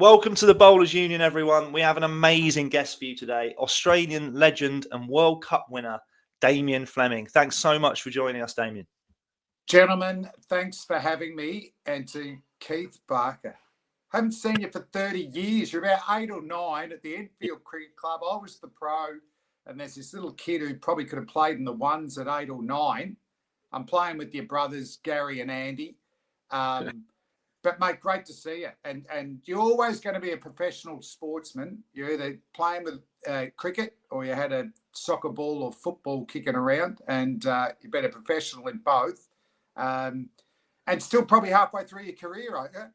Welcome to the Bowlers Union, everyone. We have an amazing guest for you today, Australian legend and World Cup winner, Damien Fleming. Thanks so much for joining us, Damien. Gentlemen, thanks for having me. And to Keith Barker, haven't seen you for 30 years. You're about 8 or 9 at the Enfield Cricket Club. I was the pro, and there's this little kid who probably could have played in the ones at 8 or 9. I'm playing with your brothers, Gary and Andy. But, mate, great to see you. And you're always going to be a professional sportsman. You're either playing with cricket or you had a soccer ball or football kicking around, and you've been a professional in both. And still probably halfway through your career, aren't you?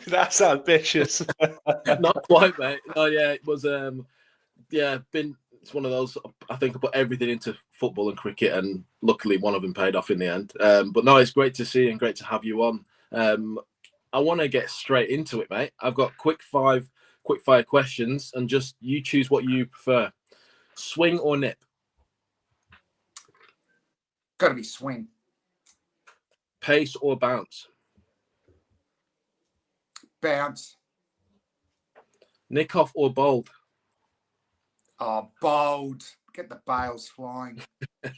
That's ambitious. Not quite, mate. Oh, yeah, it was, it's one of those, I think I put everything into football and cricket, and luckily one of them paid off in the end. But no, it's great to see you and great to have you on. I want to get straight into it, mate. I've got quick fire questions, and just you choose what you prefer. Swing or nip? Got to be swing. Pace or bounce? Bounce. Nick off or bowled? Oh, bold. Get the bails flying.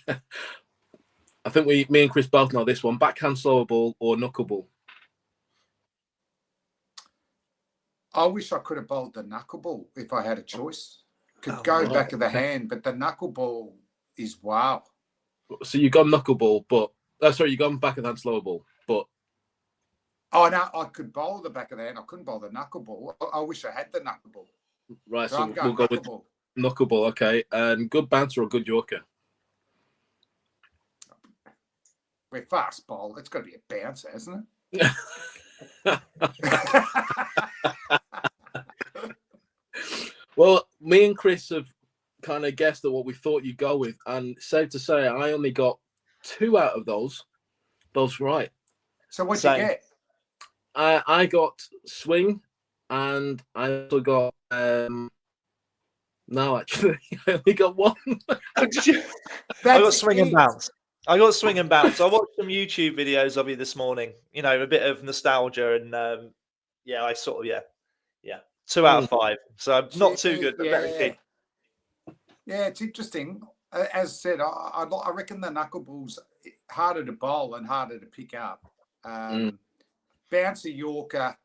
I think me and Chris both know this one. Backhand slower ball or knuckleball? I wish I could have bowled the knuckleball if I had a choice. Could go back of the hand, but the knuckleball is wow. So you gone knuckleball, but you gone back of the hand slower ball, but oh no, I could bowl the back of the hand. I couldn't bowl the knuckleball. I wish I had the knuckleball. Right, so we'll go with knuckleball, okay. And good bouncer or good yorker? We're fast bowl. It's got to be a bouncer, hasn't it? Well, me and Chris have kind of guessed at what we thought you'd go with, and safe to say, I only got 2 out of those right. So what'd you get? I got swing, and I also got no, actually, I only got 1. I got swing and bounce. I watched some YouTube videos of you this morning. You know, a bit of nostalgia, and I sort of 2 out of 5. So not too good, but very keen. Yeah, it's interesting. As I said, I reckon the knuckleball's harder to bowl and harder to pick up. Bouncy Yorker.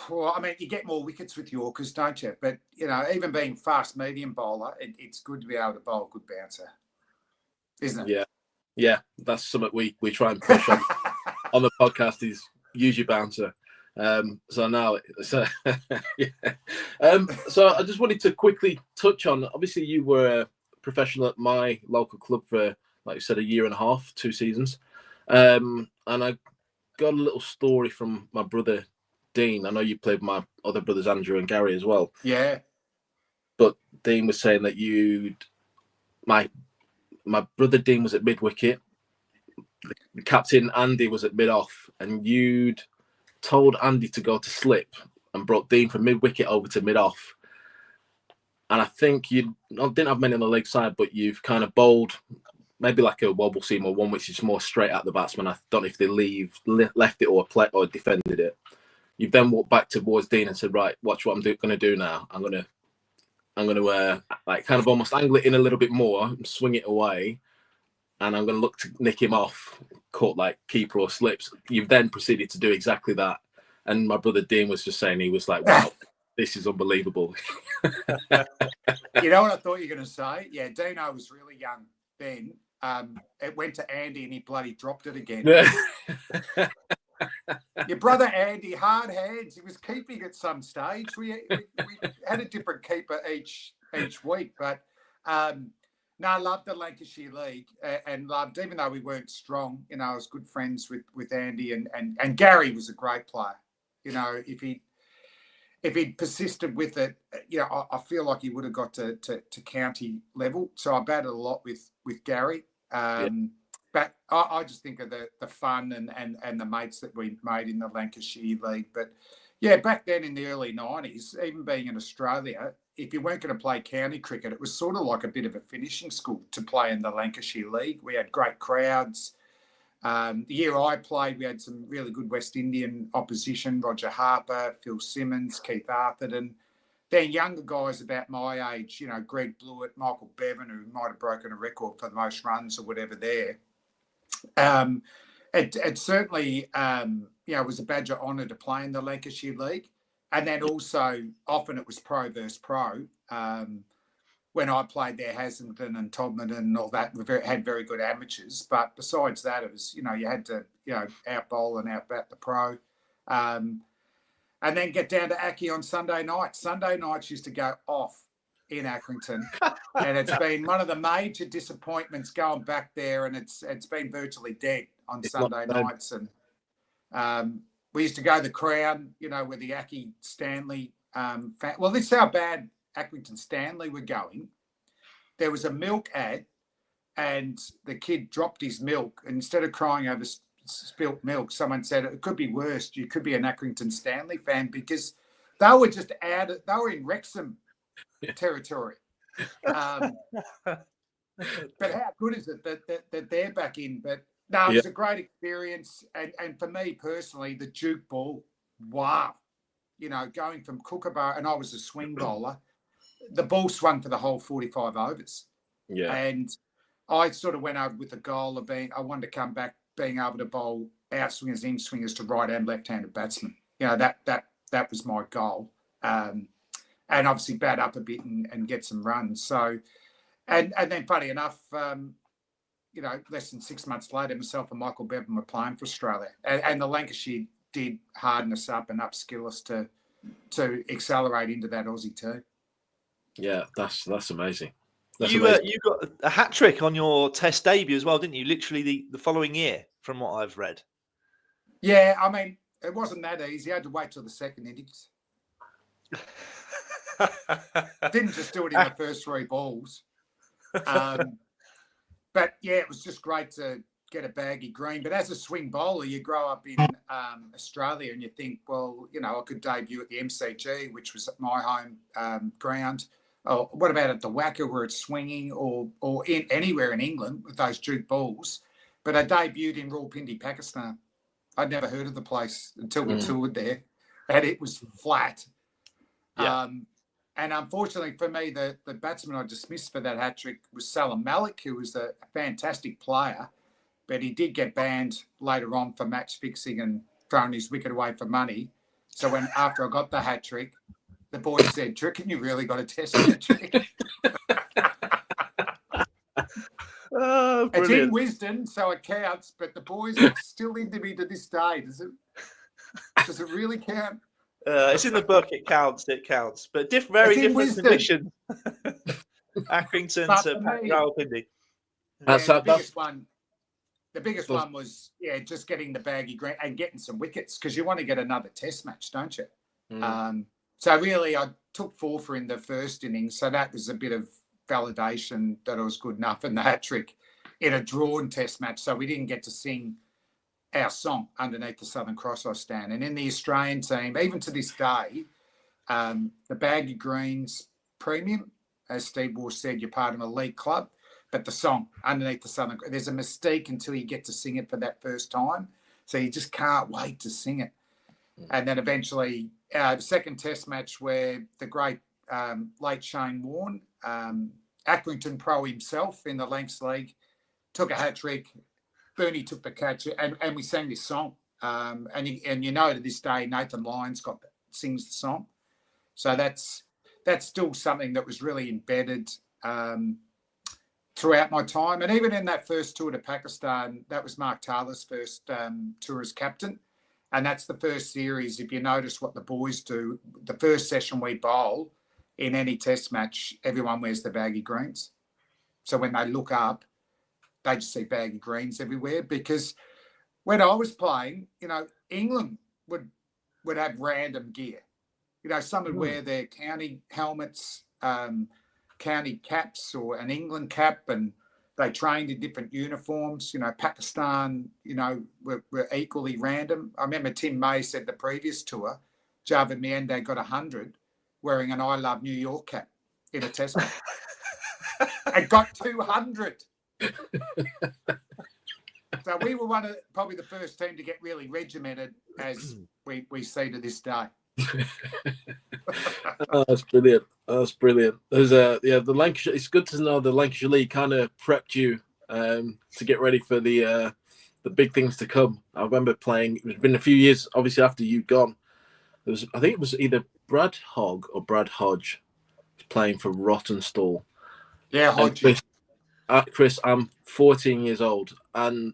Well, I mean, you get more wickets with Yorkers, don't you? But, you know, even being fast medium bowler, it's good to be able to bowl a good bouncer, isn't it? Yeah. That's something we try and push on the podcast is use your bouncer. So I just wanted to quickly touch on, obviously you were a professional at my local club for, like you said, 1.5 years, 2 seasons. And I got a little story from my brother, Dean. I know you played with my other brothers, Andrew and Gary, as well. Yeah. But Dean was saying that my brother Dean was at mid-wicket. The captain, Andy, was at mid-off. And you'd told Andy to go to slip and brought Dean from mid-wicket over to mid-off. And I think you didn't have many on the leg side, but you've kind of bowled maybe like a wobble seam or one which is more straight at the batsman. I don't know if they left it or defended it. You've then walked back towards Dean and said, right, watch what I'm going to do now. I'm going to like kind of almost angle it in a little bit more and swing it away. And I'm going to look to nick him off, caught like keeper or slips. You've then proceeded to do exactly that. And my brother Dean was just saying, he was like, wow, this is unbelievable. You know what I thought you were going to say? Yeah, Dino was really young then. It went to Andy and he bloody dropped it again. Your brother Andy, hard hands. He was keeping at some stage. We had a different keeper each week, but no, I loved the Lancashire League and loved, even though we weren't strong, you know, I was good friends with Andy and Gary was a great player. You know, if he'd persisted with it, you know, I feel like he would have got to county level. So I batted a lot with Gary. But I just think of the fun and the mates that we made in the Lancashire League. But yeah, back then in the early 90s, even being in Australia, if you weren't going to play county cricket, it was sort of like a bit of a finishing school to play in the Lancashire League. We had great crowds. The year I played, we had some really good West Indian opposition: Roger Harper, Phil Simmons, Keith Arthurton. Then younger guys about my age, you know, Greg Blewett, Michael Bevan, who might have broken a record for the most runs or whatever there. It certainly, you know, was a badge of honour to play in the Lancashire League. And then also, often it was pro versus pro. When I played there, Haslington and Todmorden and all that had very good amateurs. But besides that, it was, you know, you had to, you know, out-bowl and out-bat the pro. And then get down to Aki on Sunday night. Sunday nights used to go off in Accrington. And it's been one of the major disappointments going back there, and it's been virtually dead on Sunday nights. And we used to go to the Crown, you know, with the Aki Stanley. Well, this is how bad Accrington Stanley were going. There was a milk ad, and the kid dropped his milk. And instead of crying over spilt milk, someone said it could be worse. You could be an Accrington Stanley fan, because they were just out. They were in Wrexham territory. But how good is it that they're back in? But no, it was a great experience. And for me personally, the Duke ball, wow. You know, going from Kookaburra, and I was a swing bowler, the ball swung for the whole 45 overs. Yeah. And I sort of went over with the goal of I wanted to come back being able to bowl out swingers, in swingers to right and left-handed batsmen. You know, that was my goal. And obviously bat up a bit and get some runs. So, and then funny enough, you know, less than 6 months later, myself and Michael Bevan were playing for Australia. And the Lancashire did harden us up and upskill us to accelerate into that Aussie team. Yeah, that's amazing. You got a hat trick on your Test debut as well, didn't you? Literally the following year, from what I've read. Yeah, I mean, it wasn't that easy. I had to wait till the second innings. Didn't just do it in the first three balls. But yeah, it was just great to get a baggy green. But as a swing bowler, you grow up in Australia and you think, well, you know, I could debut at the MCG, which was my home ground. Oh, what about at the Wacker where it's swinging, or in anywhere in England with those Duke balls? But I debuted in Rawalpindi, Pakistan. I'd never heard of the place until we toured there, and it was flat. Yeah. And unfortunately for me, the batsman I dismissed for that hat trick was Salam Malik, who was a fantastic player, but he did get banned later on for match fixing and throwing his wicket away for money. So after I got the hat trick, the boys said, "Trick, you really got to test that trick." Oh, it's in Wisdom, so it counts. But the boys are still into me to this day. Does it really count? It's in the book. It counts. It counts. But very different conditions. Accrington to Rawalpindi. The biggest one was just getting the baggy green and getting some wickets, because you want to get another Test match, don't you? So really, I took 4 for in the first innings, so that was a bit of validation that I was good enough in the hat trick in a drawn Test match. So we didn't get to sing our song underneath the Southern Cross I stand. And in the Australian team, even to this day, the baggy greens premium, as Steve Waugh said, you're part of an elite club, but the song underneath the Southern Cross, there's a mystique until you get to sing it for that first time. So you just can't wait to sing it. And then eventually, the second Test match where the great late Shane Warne, Accrington pro himself in the Lancs League, took a hat trick. Bernie took the catch, and we sang this song. And you know, to this day, Nathan Lyons sings the song. So that's still something that was really embedded throughout my time. And even in that first tour to Pakistan, that was Mark Taylor's first tour as captain. And that's the first series. If you notice what the boys do, the first session we bowl in any Test match, everyone wears the baggy greens. So when they look up, they just see baggy greens everywhere. Because when I was playing, you know, England would have random gear. You know, some would wear their county helmets, county caps, or an England cap, and they trained in different uniforms. You know, Pakistan, you know, were equally random. I remember Tim May said the previous tour, Javed Miende got 100 wearing an I Love New York cap in a Test match. And got 200. So we were probably the first team to get really regimented, as we see to this day. Oh, that's brilliant. That's brilliant. There's the Lancashire. It's good to know the Lancashire League kind of prepped you to get ready for the big things to come. I remember playing. It's been a few years, obviously after you'd gone. I think it was either Brad Hogg or Brad Hodge playing for Rottenstall. Yeah, Hodge. Chris, I'm 14 years old and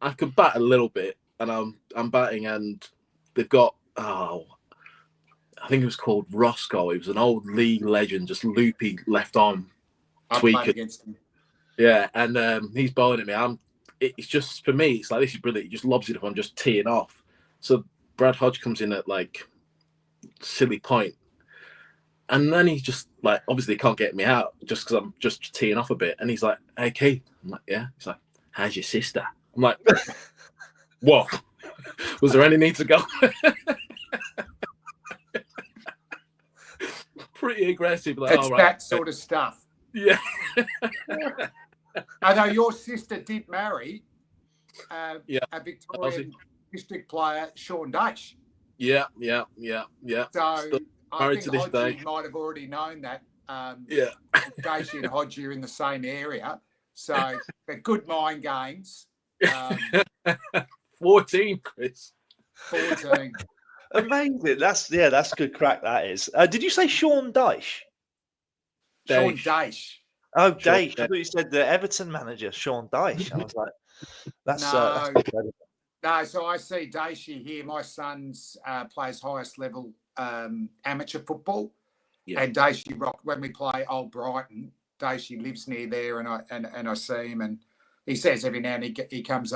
I could bat a little bit, and I'm batting, and they've got I think it was called Roscoe. He was an old league legend, just loopy left arm tweaker. Against him. Yeah, and he's bowling at me. It's just, for me, it's like, this is brilliant. He just lobs it up. I'm just teeing off. So Brad Hodge comes in at like silly point, and then he's just like, obviously can't get me out just because I'm just teeing off a bit. And he's like, "Hey Keith," I'm like, "Yeah." He's like, "How's your sister?" I'm like, "What? Was there any need to go?" Pretty aggressive. Like, it's that sort of stuff. Yeah. I know your sister did marry a Victorian Aussie district player, Sean Dash. Yeah. So Still I married think to this Hodgie day. might have already known that. Yeah. Dash and Hodgie are in the same area. So they're good mind games. 14, Chris. 14. Amazing. That's good crack, that is. Did you say Sean Dyche? Sean Dash. Oh, Dyche. I thought you said the Everton manager, Sean Dyche. I was like, that's incredible. No, so I see Daishy here. My son's plays highest level amateur football. Yeah. And Daishy when we play Old Brighton, Daishy lives near there, and I see him, and he says every now and then he comes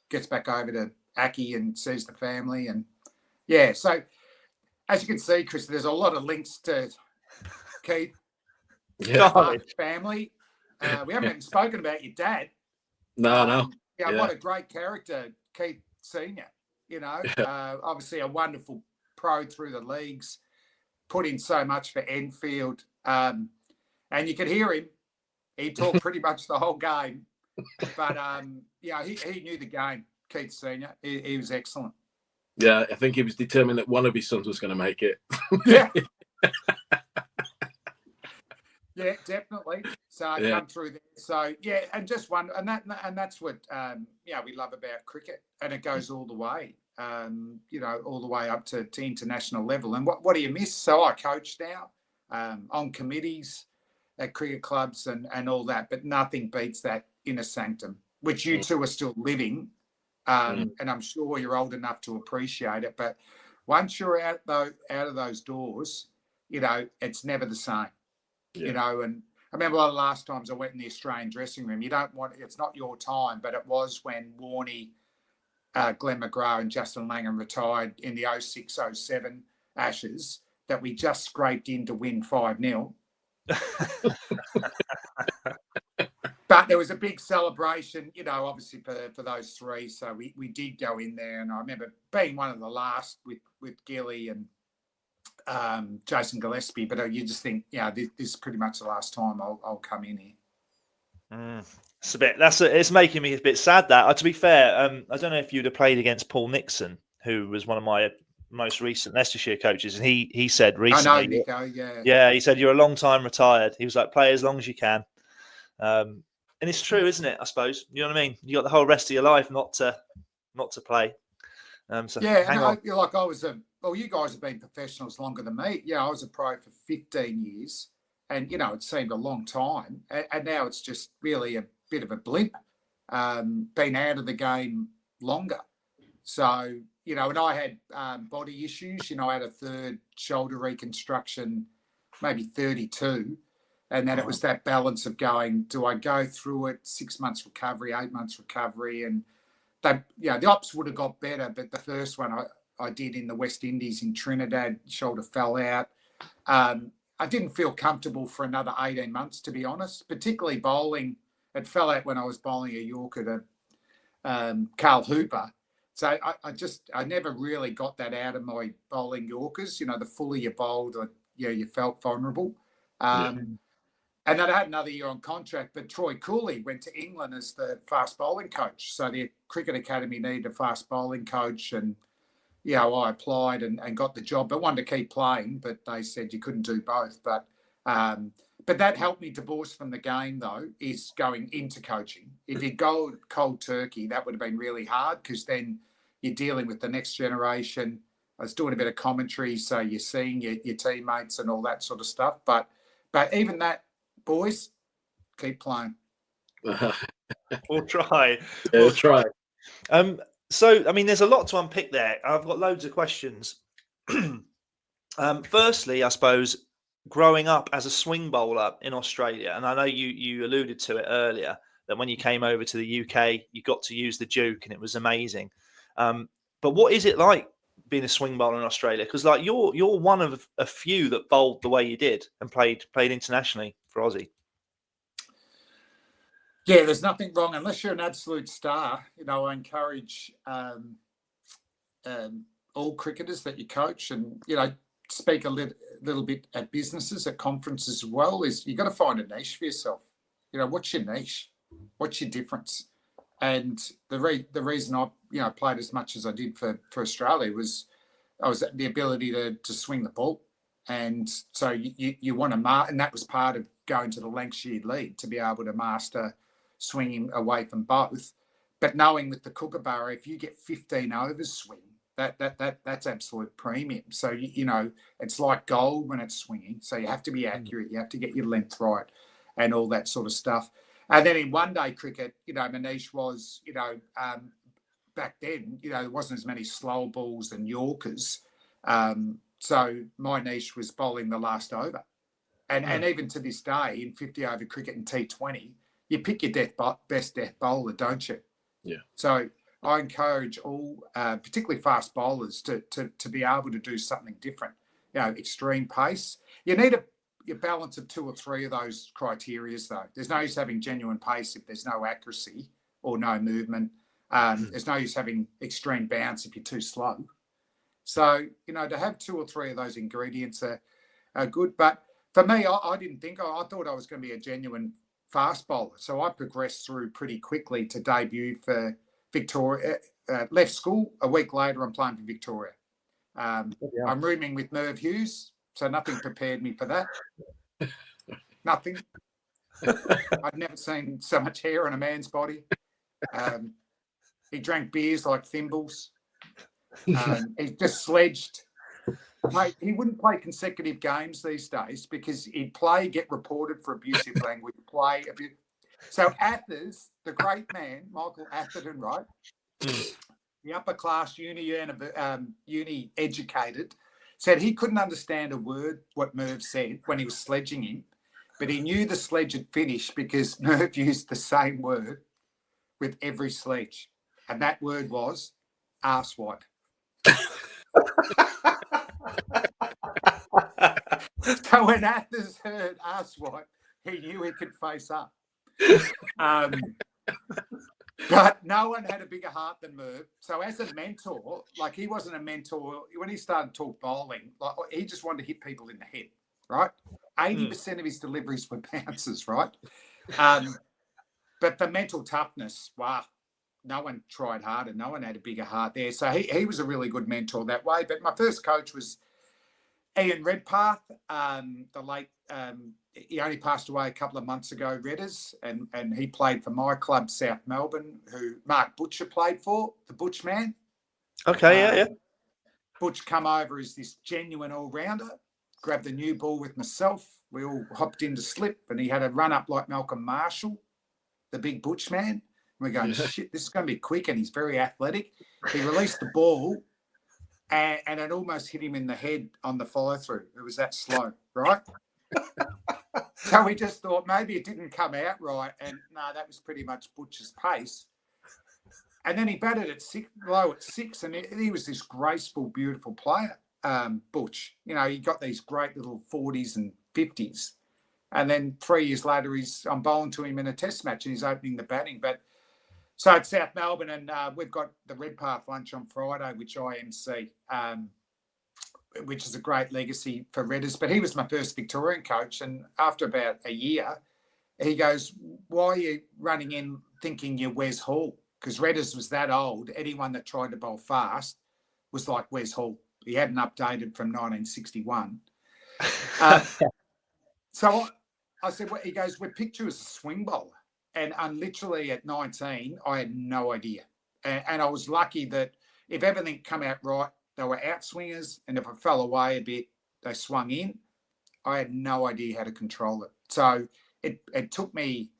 gets back over to Aki and sees the family, and yeah. So as you can see, Chris, there's a lot of links to Keith, Barks family. We haven't even spoken about your dad. No. Yeah, what a great character, Keith Senior. You know, obviously a wonderful pro through the leagues, put in so much for Enfield. And you could hear him. He talked pretty much the whole game. But, he knew the game, Keith Senior. He was excellent. Yeah, I think he was determined that one of his sons was going to make it. Yeah. Yeah, definitely. So I come through there. So yeah, and just one, and that's what we love about cricket, and it goes all the way, all the way up to international level. And what do you miss? So I coach now, on committees at cricket clubs and all that, but nothing beats that inner sanctum, which you two are still living, and I'm sure you're old enough to appreciate it. But once you're out of those doors, it's never the same. Yeah. And I remember one of the last times I went in the Australian dressing room. It's not your time, but it was when Warney, Glenn McGrath and Justin Langham retired in the 06-07 Ashes, that we just scraped in to win 5-0. But there was a big celebration, obviously for those three. So we did go in there, and I remember being one of the last with Gilly and Jason Gillespie, but you just think, this is pretty much the last time I'll come in here. It's making me a bit sad that, to be fair, I don't know if you'd have played against Paul Nixon, who was one of my most recent Leicestershire coaches, and he said recently, I know Nico, yeah, he said, "You're a long time retired." He was like, "Play as long as you can," and it's true, isn't it? I suppose, you know what I mean. You got the whole rest of your life not to play. So I was you guys have been professionals longer than me. Yeah, I was a pro for 15 years, and it seemed a long time, and now it's just really a bit of a blip. Been out of the game longer, so and I had body issues. I had a third shoulder reconstruction, maybe 32, and then it was that balance of going, do I go through it, 6 months recovery, 8 months recovery, and the ops would have got better, but the first one I did in the West Indies in Trinidad, shoulder fell out. I didn't feel comfortable for another 18 months, to be honest, particularly bowling. It fell out when I was bowling a Yorker to Carl Hooper. So I never really got that out of my bowling Yorkers. The fuller you bowled, you felt vulnerable. And And then I had another year on contract, but Troy Cooley went to England as the fast bowling coach. So the Cricket Academy needed a fast bowling coach, and I applied and got the job, but wanted to keep playing, but they said you couldn't do both. But that helped me divorce from the game, though, is going into coaching. If you go cold turkey, that would have been really hard, because then you're dealing with the next generation. I was doing a bit of commentary, so you're seeing your teammates and all that sort of stuff. But even that, boys, keep playing. We'll try. Yeah, we'll try. So, I mean, there's a lot to unpick there. I've got loads of questions. Firstly, I suppose, growing up as a swing bowler in Australia, and I know you alluded to it earlier, that when you came over to the UK, you got to use the Duke, and it was amazing. But what is it like being a swing bowler in Australia? Because like you're one of a few that bowled the way you did and played internationally for Aussie. Yeah, there's nothing wrong unless you're an absolute star. I encourage all cricketers that you coach, and speak a little bit at businesses, at conferences as well. Is you got to find a niche for yourself. What's your niche? What's your difference? And the reason I played as much as I did for Australia was the ability to swing the ball, and so you want to and that was part of going to the Lancashire League, to be able to master swinging away from both. But knowing with the Kookaburra, if you get 15 overs swing, that's absolute premium. So it's like gold when it's swinging. So you have to be accurate, you have to get your length right, and all that sort of stuff. And then in one day cricket, my niche was, back then, there wasn't as many slow balls and Yorkers. So my niche was bowling the last over. And even to this day, in 50 over cricket and T20, you pick your best death bowler, don't you? Yeah. So I encourage all, particularly fast bowlers, to be able to do something different. Extreme pace. You need a balance of 2 or 3 of those criterias, though. There's no use having genuine pace if there's no accuracy or no movement. There's no use having extreme bounce if you're too slow. So, to have 2 or 3 of those ingredients are good. But for me, I didn't think, I thought I was going to be a genuine fast bowler. So I progressed through pretty quickly to debut for Victoria. Left school, a week later, I'm playing for Victoria. I'm rooming with Merv Hughes, so nothing prepared me for that. Nothing. I'd never seen so much hair on a man's body. He drank beers like thimbles. He just sledged. He wouldn't play consecutive games these days because he'd play, get reported for abusive language, play a bit. So Athers, the great man, Michael Atherton, right? The upper class uni educated, said he couldn't understand a word what Merv said when he was sledging him, but he knew the sledge had finished because Merv used the same word with every sledge. And that word was arsewipe. So when Athers heard arsewipe, he knew he could face up. But no one had a bigger heart than Merv. So as a mentor, like he wasn't a mentor. When he started talk bowling, like he just wanted to hit people in the head, right? 80% of his deliveries were bounces, right? But the mental toughness, wow, no one tried harder. No one had a bigger heart there. So he was a really good mentor that way. But my first coach was Ian Redpath, the late, he only passed away a couple of months ago, Redders, and he played for my club, South Melbourne, who Mark Butcher played for, the Butch man. Okay, yeah. Butch come over as this genuine all-rounder, grabbed the new ball with myself. We all hopped into slip, and he had a run-up like Malcolm Marshall, the big Butch man. And we're going, shit, this is going to be quick, and he's very athletic. He released the ball, and it almost hit him in the head on the follow-through. It was that slow, right? So we just thought maybe it didn't come out right, and no, that was pretty much Butch's pace. And then he batted at low at 6, and he was this graceful, beautiful player, Butch. He got these great little 40s and 50s. And then 3 years later, I'm bowling to him in a test match, and he's opening the batting. But so it's South Melbourne, and we've got the Redpath lunch on Friday, which I MC. which is a great legacy for Redders. But he was my first Victorian coach, and after about a year, he goes, "Why are you running in thinking you're Wes Hall?" Because Redders was that old. Anyone that tried to bowl fast was like Wes Hall. He hadn't updated from 1961. So I said, well, he goes, "We picked you as a swing bowler." And literally at 19, I had no idea. And I was lucky that if everything come out right, they were out swingers. And if I fell away a bit, they swung in. I had no idea how to control it. So it took me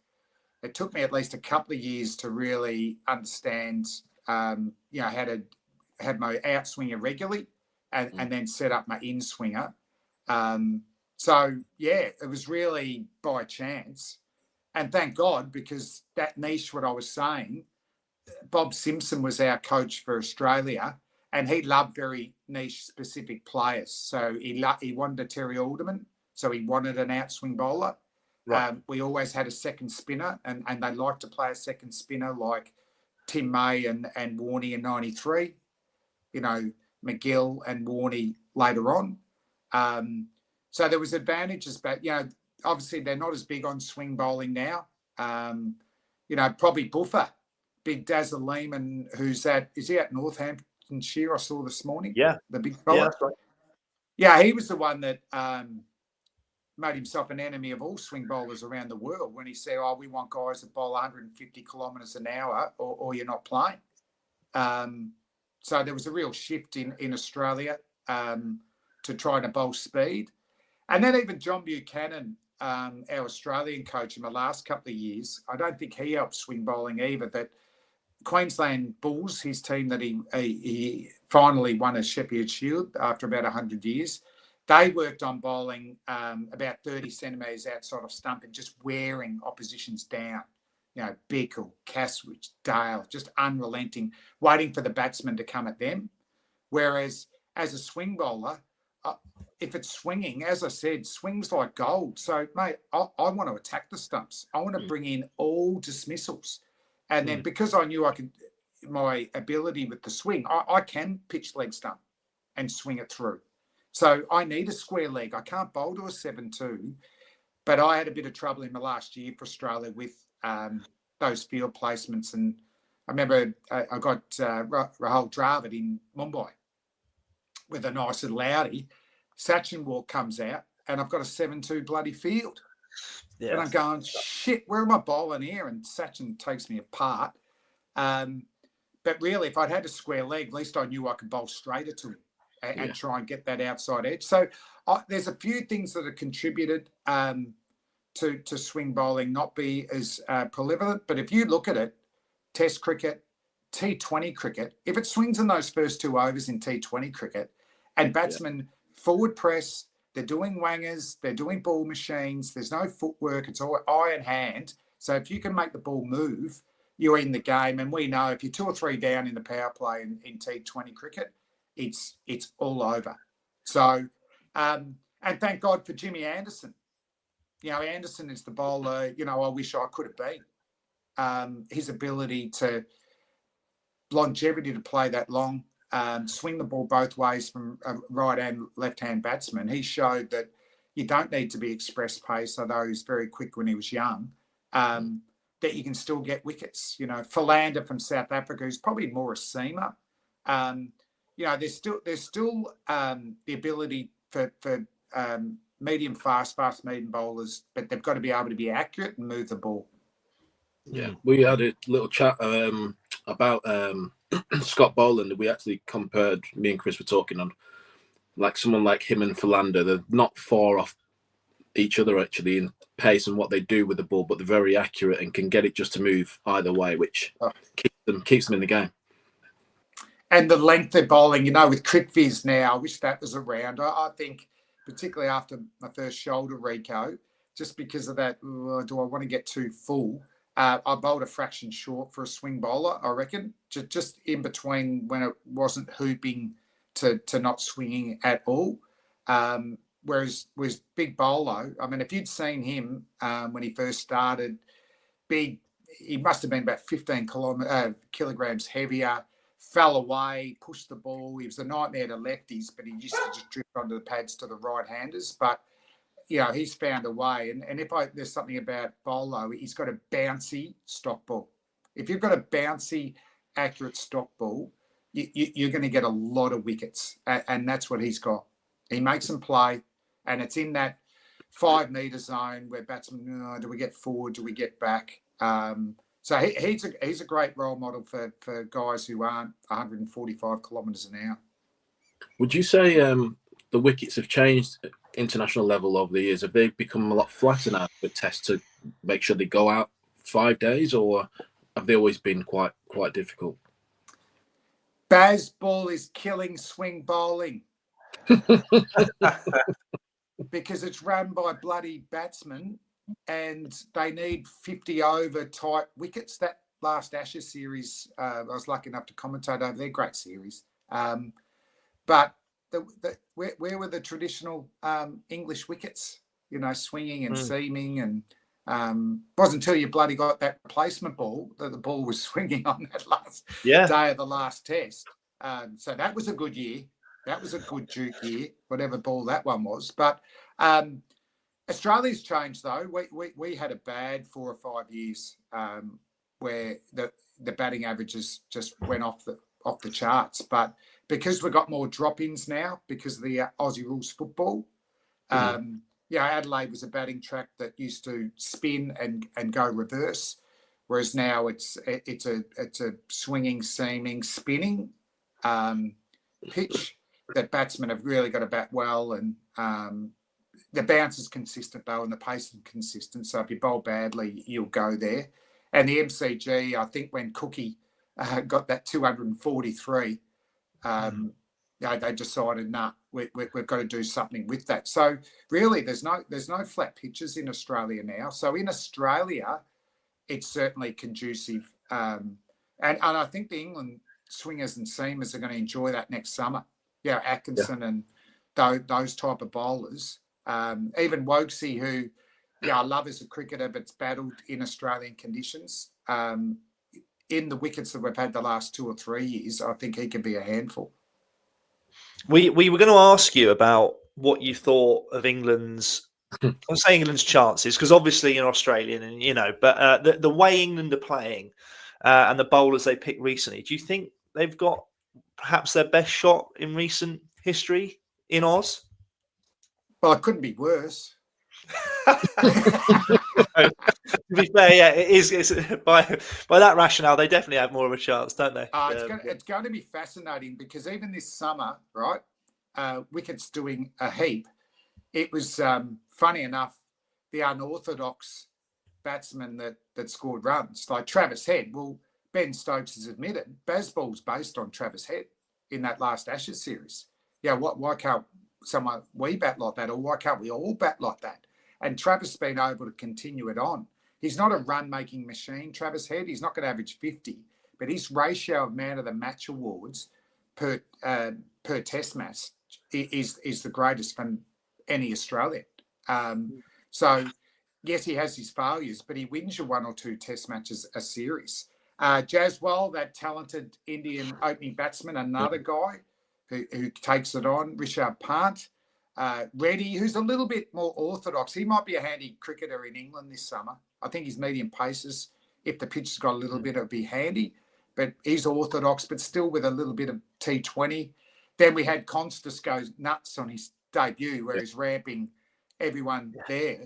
at least a couple of years to really understand, how to have my out swinger regularly and then set up my in swinger. So yeah, it was really by chance. And thank God, because that niche, what I was saying, Bob Simpson was our coach for Australia, and he loved very niche specific players. So he wanted a Terry Alderman, so he wanted an outswing bowler. Right. We always had a second spinner, and they liked to play a second spinner like Tim May and Warney in 93, McGill and Warney later on. So there was advantages, but, obviously they're not as big on swing bowling now. Probably Buffer, big Dazzle Lehman, is he at Northamptonshire? I saw this morning. Yeah. The big fella. Yeah, that's right. Yeah, he was the one that made himself an enemy of all swing bowlers around the world when he said, "Oh, we want guys that bowl 150 kilometres an hour or you're not playing." So there was a real shift in Australia to try to bowl speed. And then even John Buchanan, our Australian coach in the last couple of years, I don't think he helped swing bowling either. That Queensland Bulls, his team that he finally won a Sheffield Shield after about 100 years, they worked on bowling about 30 centimetres outside of stump and just wearing oppositions down. Bickle, Caswich, Dale, just unrelenting, waiting for the batsman to come at them. Whereas as a swing bowler, if it's swinging, as I said, swings like gold. So, mate, I want to attack the stumps. I want to bring in all dismissals. And then because I knew my ability with the swing, I can pitch leg stump and swing it through. So I need a square leg. I can't bowl to a 7-2, but I had a bit of trouble in the last year for Australia with those field placements. And I remember I got Rahul Dravid in Mumbai with a nice little Audi. Sachin Walk comes out, and I've got a 7-2 bloody field. Yes. And I'm going, shit, where am I bowling here? And Sachin takes me apart. But really, if I'd had a square leg, at least I knew I could bowl straighter to him and try and get that outside edge. So there's a few things that have contributed to swing bowling not be as prolific. But if you look at it, Test cricket, T20 cricket, if it swings in those first 2 overs in T20 cricket and batsmen forward press, they're doing wangers, they're doing ball machines, there's no footwork, it's all eye and hand. So if you can make the ball move, you're in the game. And we know if you're 2 or 3 down in the power play in T20 cricket, it's all over. So, and thank God for Jimmy Anderson. Anderson is the bowler, I wish I could have been. His ability to longevity to play that long, swing the ball both ways from a right and left-hand batsman. He showed that you don't need to be express pace, although he was very quick when he was young, that you can still get wickets. Philander from South Africa is probably more a seamer. There's still the ability for medium fast medium bowlers, but they've got to be able to be accurate and move the ball. Yeah, we had a little chat about Scott Boland. We actually compared, me and Chris were talking on, like someone like him and Philander. They're not far off each other actually in pace and what they do with the ball, but they're very accurate and can get it just to move either way, which keeps them in the game. And the length they're bowling, with Quickfire now, I wish that was around. I think, particularly after my first shoulder reco, just because of that, do I want to get too full? I bowled a fraction short for a swing bowler, I reckon, just in between when it wasn't hooping to not swinging at all. Whereas Big Bolo, I mean, if you'd seen him when he first started, he must have been about 15 kilograms heavier, fell away, pushed the ball. He was a nightmare to lefties, but he used to just drift onto the pads to the right-handers. But, you know, he's found a way. And there's something about Bolo, he's got a bouncy stock ball. If you've got a bouncy, accurate stock ball, you're going to get a lot of wickets. And that's what he's got. He makes them play, and it's in that 5 metre zone where batsmen, do we get forward, do we get back? So he's a great role model for guys who aren't 145 kilometres an hour. Would you say the wickets have changed at international level over the years? Have they become a lot flatter now with tests to make sure they go out 5 days, or have they always been quite difficult? Bazball is killing swing bowling because it's run by bloody batsmen, and they need 50 over type wickets. That last Ashes series, I was lucky enough to commentate over there. Great series. But where were the traditional English wickets? You know, swinging and seaming, and wasn't until you bloody got that replacement ball that the ball was swinging on that last day of the last test. So that was a good year. That was a good Duke year, whatever ball that one was. But Australia's changed though. We had a bad 4 or 5 years where the batting averages just went off the charts. But because we've got more drop-ins now because of the Aussie rules football, Adelaide was a batting track that used to spin and go reverse, whereas now it's a swinging, seaming, spinning pitch that batsmen have really got to bat well, and the bounce is consistent though, and the pace is consistent. So if you bowl badly, you'll go there. And the MCG, I think when Cookie got that 243, they decided, we've got to do something with that. So really, there's no flat pitches in Australia now. So in Australia, it's certainly conducive, and I think the England swingers and seamers are going to enjoy that next summer. Yeah, Atkinson and those type of bowlers. Even Wokesy, who I love as a cricketer, but's battled in Australian conditions. In the wickets that we've had the last 2 or 3 years, I think he can be a handful. We were going to ask you about what you thought of England's. I'm saying England's chances because obviously you're Australian, and but the way England are playing and the bowlers they picked recently, do you think they've got perhaps their best shot in recent history in Oz? Well, it couldn't be worse. To be fair, yeah, it is. It's, by that rationale, they definitely have more of a chance, don't they? It's going to be fascinating because even this summer, right, wickets doing a heap. It was funny enough, the unorthodox batsman that scored runs, like Travis Head. Well, Ben Stokes has admitted Bazball's based on Travis Head in that last Ashes series. Yeah, why can't we bat like that, or why can't we all bat like that? And Travis has been able to continue it on. He's not a run-making machine, Travis Head. He's not going to average 50, but his ratio of man of the match awards per test match is the greatest from any Australian. So, yes, he has his failures, but he wins your 1 or 2 test matches a series. Jaswal, that talented Indian opening batsman, another guy who takes it on. Rishabh Pant. Reddy, who's a little bit more orthodox. He might be a handy cricketer in England this summer. I think he's medium paces. If the pitch has got a little bit, it'll be handy. But he's orthodox, but still with a little bit of T20. Then we had Constas go nuts on his debut, where he's ramping everyone there.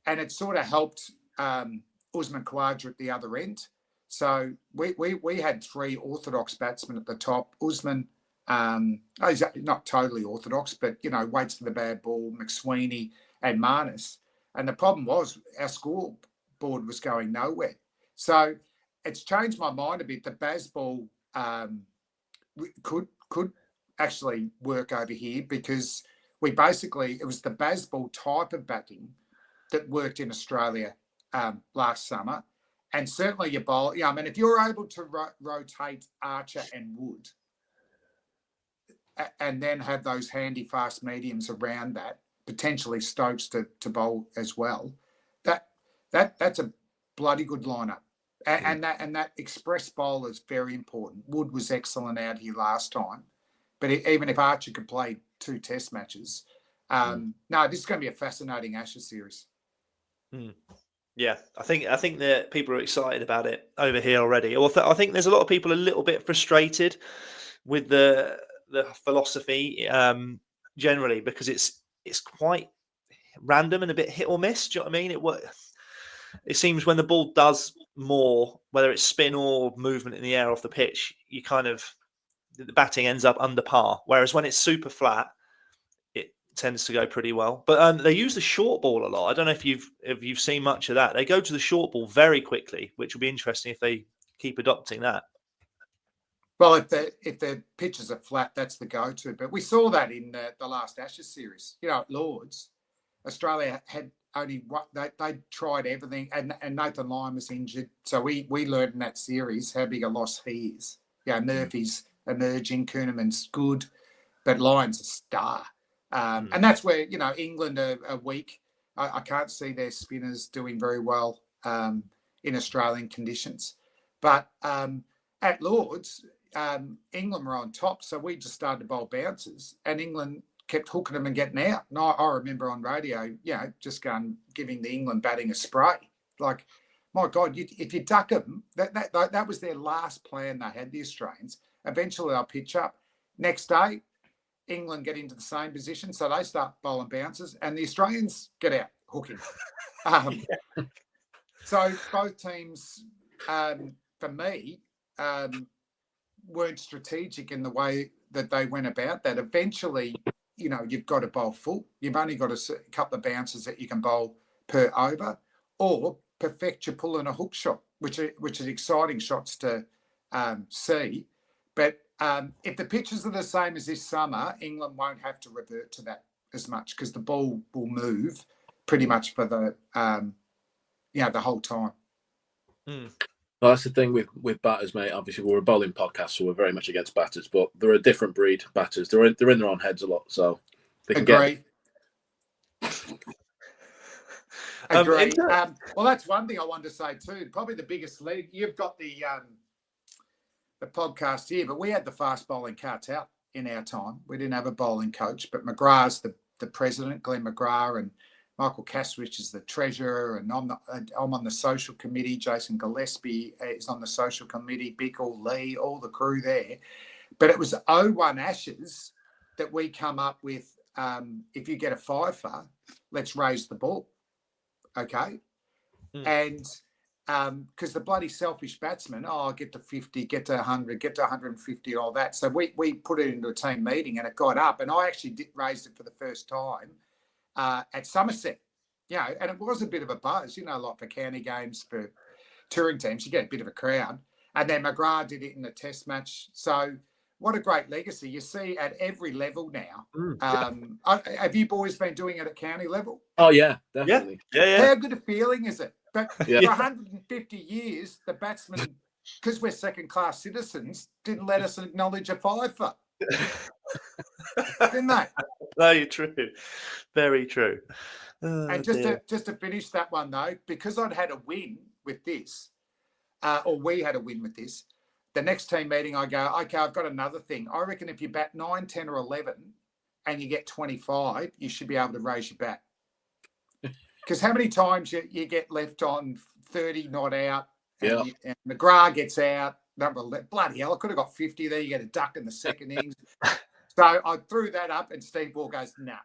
And it sort of helped Usman Khawaja at the other end. So we had 3 orthodox batsmen at the top. Usman, he's not totally orthodox, but, waits for the bad ball, McSweeney and Marnus. And the problem was our scoreboard was going nowhere. So it's changed my mind a bit that Bazball could actually work over here, because it was the Bazball type of batting that worked in Australia last summer. And certainly your bowl, if you're able to rotate Archer and Wood, and then have those handy fast mediums around that, potentially Stokes to bowl as well, that's a bloody good lineup. And that express bowler is very important. Wood was excellent out here last time, but even if Archer could play 2 Test matches, no, this is going to be a fascinating Ashes series. Yeah, I think that people are excited about it over here already. I think there's a lot of people a little bit frustrated with the philosophy generally, because it's quite random and a bit hit or miss. Do you know what I mean? It seems when the ball does more, whether it's spin or movement in the air off the pitch, the batting ends up under par. Whereas when it's super flat, it tends to go pretty well. But they use the short ball a lot. I don't know if you've seen much of that. They go to the short ball very quickly, which will be interesting if they keep adopting that. Well, if the pitches are flat, that's the go-to. But we saw that in the last Ashes series. At Lords, Australia had only they tried everything, and Nathan Lyon was injured. So we learned in that series how big a loss he is. Murphy's emerging, Kuhneman's good, but Lyon's a star. And that's where, England are weak. I can't see their spinners doing very well in Australian conditions. But at Lords, England were on top, so we just started to bowl bounces, and England kept hooking them and getting out. And I remember on radio, just giving the England batting a spray. Like, my God, if you duck them, that was their last plan they had, the Australians. Eventually they'll pitch up. Next day, England get into the same position, so they start bowling bounces, and the Australians get out hooking. So both teams, for me, weren't strategic in the way that they went about that. Eventually, you've got to bowl full. You've only got a couple of bounces that you can bowl per over, or perfect your pull and a hook shot, which is exciting shots to see. But if the pitches are the same as this summer, England won't have to revert to that as much, because the ball will move pretty much for the whole time. Well, that's the thing with batters, mate. Obviously, we're a bowling podcast, so we're very much against batters. But they're a different breed, batters. They're in their own heads a lot, so they can Agree. Agree. Well, that's one thing I wanted to say too. Probably the biggest league. You've got the podcast here, but we had the fast bowling cartel in our time. We didn't have a bowling coach, but McGrath's the president, Glenn McGrath, and Michael Kasrich is the treasurer, and I'm on the social committee. Jason Gillespie is on the social committee, Bickle, Lee, all the crew there. But it was 0-1 Ashes that we come up with, if you get a fifer, let's raise the ball. Okay? And because the bloody selfish batsman, get to 50, get to 100, get to 150, all that. So we put it into a team meeting, and it got up. And I actually raised it for the first time at Somerset, and it was a bit of a buzz, like for county games, for touring teams, you get a bit of a crowd. And then McGrath did it in the test match. So what a great legacy. You see at every level now. Have you boys been doing it at county level? Oh, yeah, definitely. Yeah. How good a feeling is it? But for 150 years, the batsmen, because we're second-class citizens, didn't let us acknowledge a fifer. Didn't they? Very true. Very true. And just to finish that one, though, because I'd had a win with this, or we had a win with this, the next team meeting I go, okay, I've got another thing. I reckon if you bat 9, 10 or 11 and you get 25, you should be able to raise your bat. Because how many times you get left on 30 not out, and McGrath gets out, bloody hell, I could have got 50 there. You get a duck in the second innings. So I threw that up, and Steve Ball goes, nah.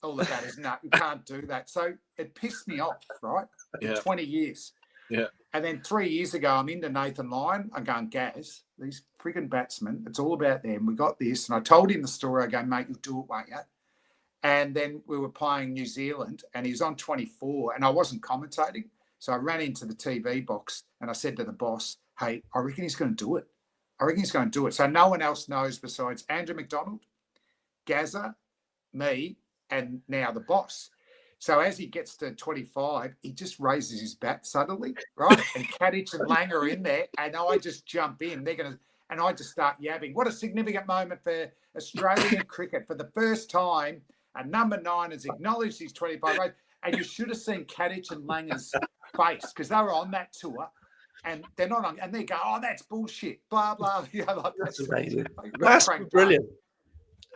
All the batters, no, you can't do that. So it pissed me off, right? For 20 years. Yeah. And then 3 years ago, I'm into Nathan Lyon. I'm going, Gaz, these frigging batsmen, it's all about them. We got this. And I told him the story. I go, mate, you'll do it, won't you? And then we were playing New Zealand, and he was on 24, and I wasn't commentating. So I ran into the TV box, and I said to the boss, hey, I reckon he's going to do it. I reckon he's going to do it. So no one else knows besides Andrew McDonald, Gazza, me, and now the boss. So as he gets to 25, he just raises his bat suddenly, right? And Kadich and Lang are in there, and I just jump in. And I just start yabbing. What a significant moment for Australian cricket. For the first time, a number 9 has acknowledged his 25 rate. And you should have seen Kadich and Langer's face, because they were on that tour. and they're not on, and they go, "Oh, that's bullshit," blah blah. You know, like That's amazing. got That's cranked brilliant.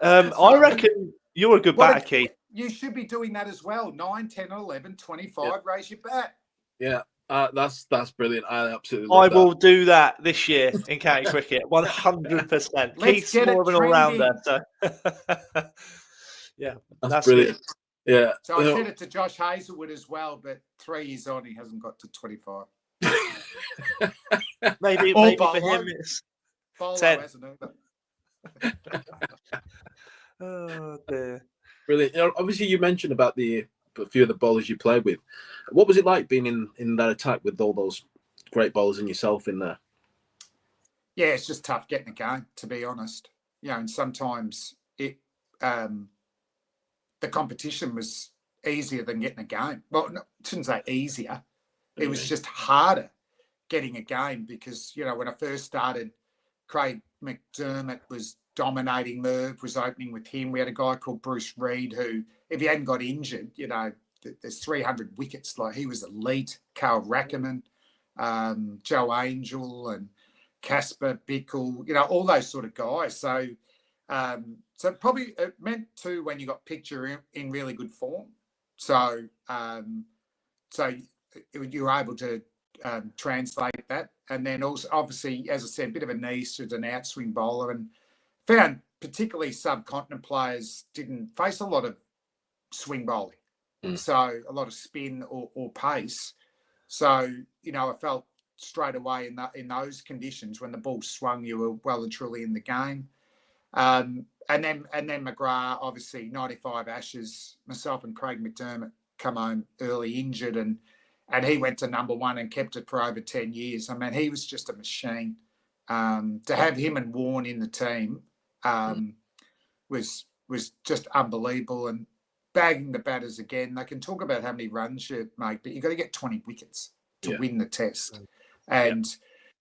up. I reckon you're a good What batter, Keith. you should be doing that as well. 9, 10, 11, 25. Yeah. Raise your bat. Yeah, that's brilliant. I absolutely I love that. will do that this year in county cricket, 100%. Keith's get more it of an all-rounder, trending. so yeah, That's brilliant. Good. Yeah. So I said it to Josh Hazelwood as well, but 3 years on, he hasn't got to 25. maybe Bolo. for him it's Bolo 10. hasn't either. Oh dear. Brilliant. You know, obviously, you mentioned about a few of the bowlers you played with. What was it like being in that attack with all those great bowlers and yourself in there? Yeah, it's just tough getting a game, to be honest. You know, and sometimes the competition was easier than getting a game. Well, no, I shouldn't say easier. It was just harder getting a game because, you know, when I first started, Craig McDermott was dominating. Merv was opening with him. We had a guy called Bruce Reid who, if he hadn't got injured, you know, there's 300 wickets. Like, he was elite. Carl Rackerman, Joe Angel and Casper Bickle, you know, all those sort of guys. So probably it meant too when you got picture in really good form. So you were able to translate that. And then also, obviously, as I said, a bit of a niche as an outswing bowler, and found particularly subcontinent players didn't face a lot of swing bowling. So a lot of spin or pace. So, you know, I felt straight away in those conditions when the ball swung, you were well and truly in the game. And then McGrath, obviously 95 Ashes, myself and Craig McDermott come home early injured, and he went to number 1 and kept it for over 10 years. I mean, he was just a machine. To have him and Warren in the team was just unbelievable. And bagging the batters again, they can talk about how many runs you make, but you've got to get 20 wickets to win the test. And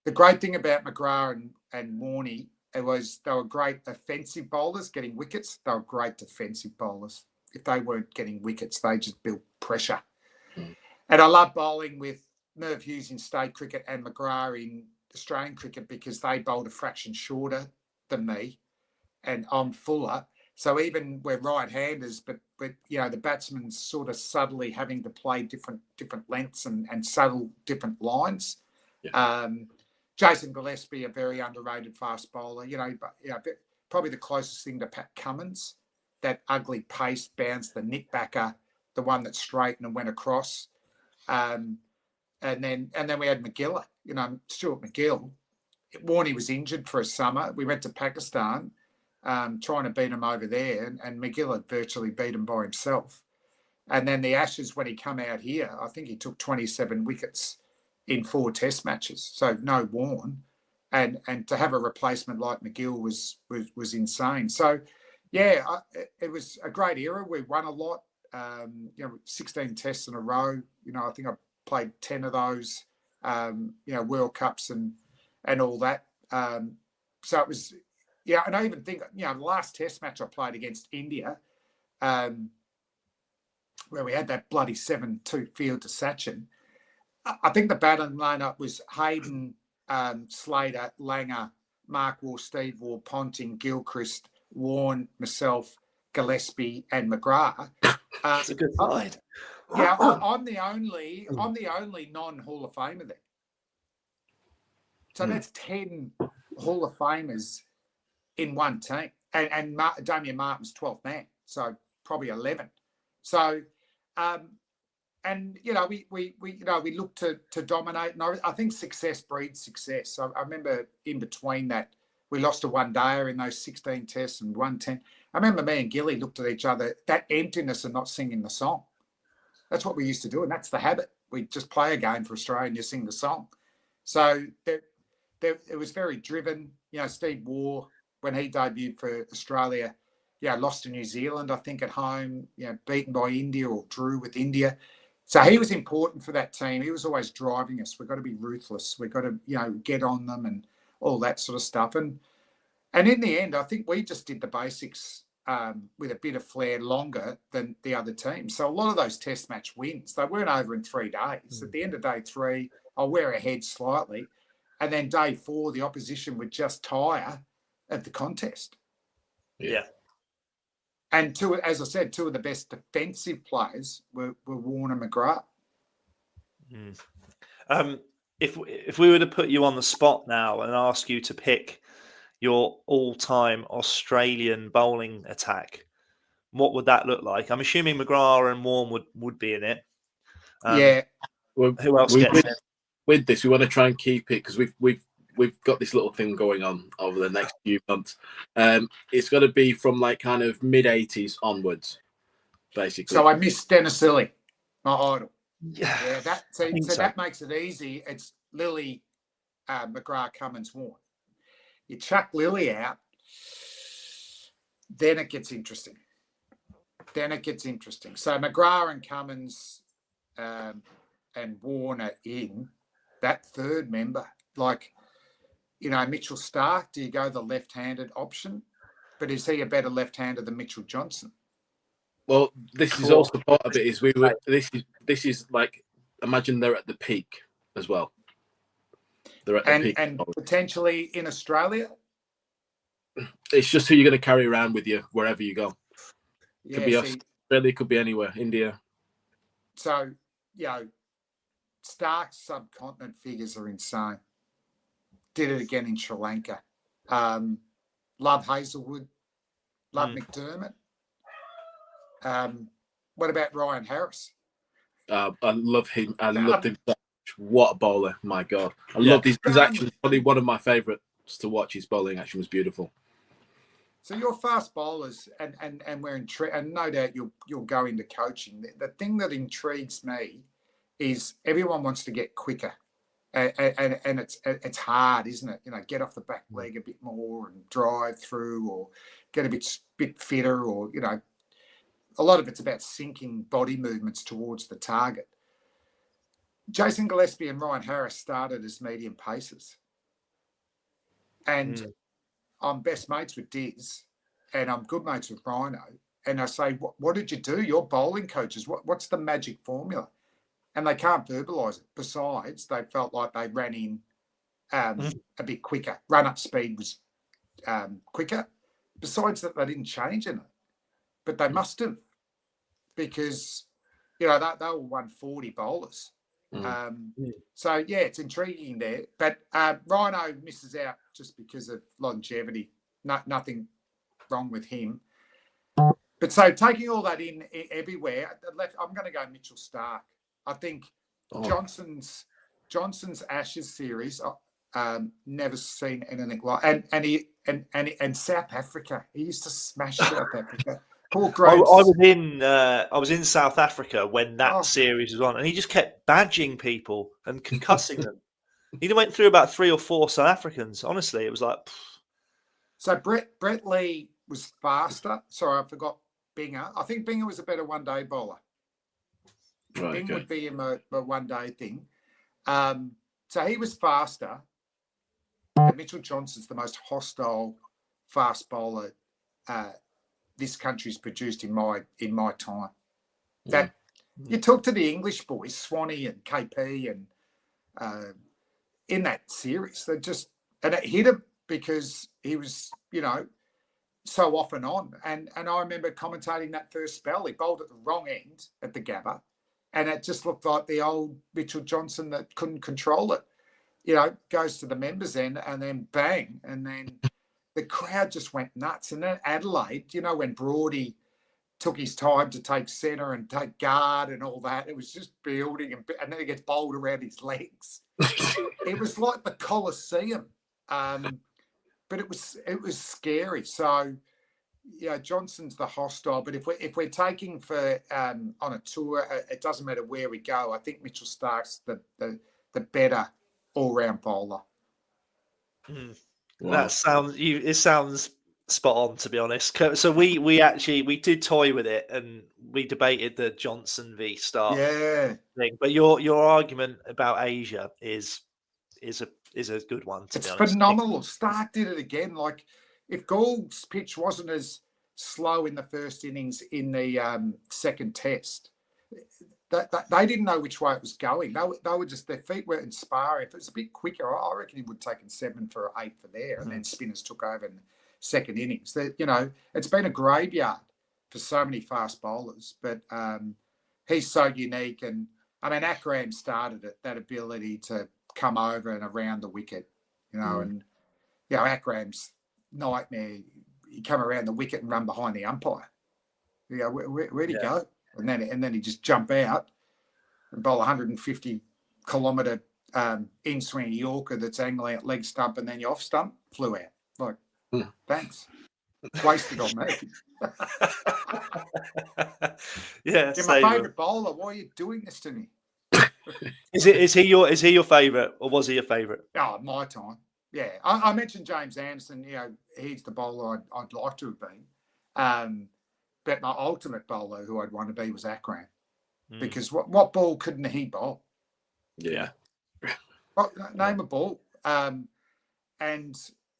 the great thing about McGrath and Warney, it was they were great offensive bowlers getting wickets. They were great defensive bowlers. If they weren't getting wickets, they just built pressure. And I love bowling with Merv Hughes in state cricket and McGrath in Australian cricket because they bowled a fraction shorter than me, and I'm fuller. So even we're right-handers, but you know, the batsman's sort of subtly having to play different lengths and subtle different lines. Jason Gillespie, a very underrated fast bowler, you know, but probably the closest thing to Pat Cummins, that ugly pace bounce, the nickbacker, the one that straightened and went across. And then we had McGill, you know, Stuart McGill. Warney was injured for a summer. We went to Pakistan trying to beat him over there, and McGill had virtually beat him by himself. And then the Ashes, when he come out here, I think he took 27 wickets in 4 test matches. So no Warne. And to have a replacement like McGill was insane. So, yeah, it was a great era. We won a lot. 16 tests in a row. You know, I think I played 10 of those, World Cups and all that. So it was, and I even think, the last test match I played against India, where we had that bloody 7-2 field to Sachin, I think the batting lineup was Hayden, Slater, Langer, Mark Waugh, Steve Waugh, Ponting, Gilchrist, Warne, myself, Gillespie, and McGrath. That's a good side. Yeah, I'm the only non-Hall of Famer there. So that's 10 Hall of Famers in one team, and Damien Martin's 12th man, so probably 11. So, we look to dominate, and I think success breeds success. I remember in between that we lost a one-dayer in those 16 tests and 110. I remember me and Gilly looked at each other, that emptiness of not singing the song. That's what we used to do, and that's the habit. We just play a game for Australia and you sing the song. So it was very driven. Steve Waugh, when he debuted for Australia, lost to New Zealand, I think, at home, beaten by India or drew with India. So he was important for that team. He was always driving us. We've got to be ruthless. We've got to, get on them and all that sort of stuff. And in the end, I think we just did the basics with a bit of flair longer than the other team. So a lot of those test match wins, they weren't over in 3 days. At the end of day 3, I'll wear ahead slightly. And then day 4, the opposition would just tire at the contest. Yeah. And as I said, 2 of the best defensive players were Warner McGrath. If we were to put you on the spot now and ask you to pick your all-time Australian bowling attack, what would that look like? I'm assuming McGrath and Warren would be in it. Yeah. Who else gets it? With this, we want to try and keep it because we've got this little thing going on over the next few months. It's got to be from like kind of mid-80s onwards, basically. So I missed Dennis Lilly, my idol. Yeah, so that makes it easy. It's Lilly, McGrath, Cummins, Warren. You chuck Lilly out, then it gets interesting. So McGrath and Cummins and Warren are in. That third member, like, Mitchell Starc, do you go the left-handed option? But is he a better left-hander than Mitchell Johnson? Well, this is also part of it. This is like, imagine they're at the peak as well. They're at the peak, and potentially in Australia. It's just who you're going to carry around with you wherever you go. Yeah, could be Australia, could be anywhere, India. So Stark's subcontinent figures are insane. Did it again in Sri Lanka. Love Hazelwood. Love McDermott. What about Ryan Harris? I love him. I loved him so much. What a bowler. My God. I loved his. He's actually probably one of my favourites to watch. His bowling action was beautiful. So you're fast bowlers, and we're intrigued, and no doubt you'll go into coaching. The thing that intrigues me is everyone wants to get quicker, and it's hard, isn't it? Get off the back leg a bit more and drive through, or get a bit fitter, or a lot of it's about syncing body movements towards the target. Jason Gillespie and Ryan Harris started as medium pacers, and I'm best mates with Diz, and I'm good mates with Rhino. And I say, what did you do? You're bowling coaches. What's the magic formula? And they can't verbalise it. Besides, they felt like they ran in a bit quicker. Run-up speed was quicker. Besides that, they didn't change in it. But they must have, because, they were 140 bowlers. So, yeah, it's intriguing there. But Rhino misses out just because of longevity. Nothing wrong with him. But so taking all that in everywhere, I'm going to go Mitchell Starc. I think Johnson's Ashes series, never seen anything like. And South Africa, he used to smash South Africa. Poor Groves. I was in South Africa when that series was on, and he just kept badging people and concussing them. He went through about 3 or 4 South Africans. Honestly, it was like. So Brett Lee was faster. Sorry, I forgot Binger. I think Binger was a better one-day bowler. Right, Bing would be a one-day thing. So he was faster. But Mitchell Johnson's the most hostile fast bowler this country's produced in my time. That you talk to the English boys, Swanee and KP, and in that series, they just, and it hit him because he was, so off and on. And I remember commentating that first spell. He bowled at the wrong end at the Gabba, and it just looked like the old Mitchell Johnson that couldn't control it. Goes to the members end, and then bang, and then the crowd just went nuts. And then Adelaide, when Broady took his time to take centre and take guard and all that, it was just building, and then he gets bowled around his legs. It was like the Colosseum, but it was scary. So, Johnson's the hostile. But if we're taking for on a tour, it doesn't matter where we go. I think Mitchell Starc's the better all-round bowler. Wow. It sounds spot on, to be honest. So we did toy with it, and we debated the Johnson v Starc thing. But your argument about Asia is a good one. To be honest, phenomenal. Starc did it again. Like, if Gould's pitch wasn't as slow in the first innings in the second test. They didn't know which way it was going. They were just, their feet weren't inspiring. If it was a bit quicker, I reckon he would have taken 7 for 8 for there, and then spinners took over in the second innings. It's been a graveyard for so many fast bowlers, but he's so unique. And I mean, Akram started it, that ability to come over and around the wicket, and Akram's nightmare. He come around the wicket and run behind the umpire. Where'd he go? And then he just jump out and bowl 150-kilometre in-swing Yorker that's angling at leg stump, and then your off stump flew out. Like, thanks. Wasted on me. Yeah, you're my favourite bowler. Why are you doing this to me? Is he your favourite, or was he your favourite? Oh, my time. Yeah, I mentioned James Anderson. He's the bowler I'd like to have been. But my ultimate bowler, who I'd want to be, was Akram, because what ball couldn't he bowl? Yeah. Name a ball. And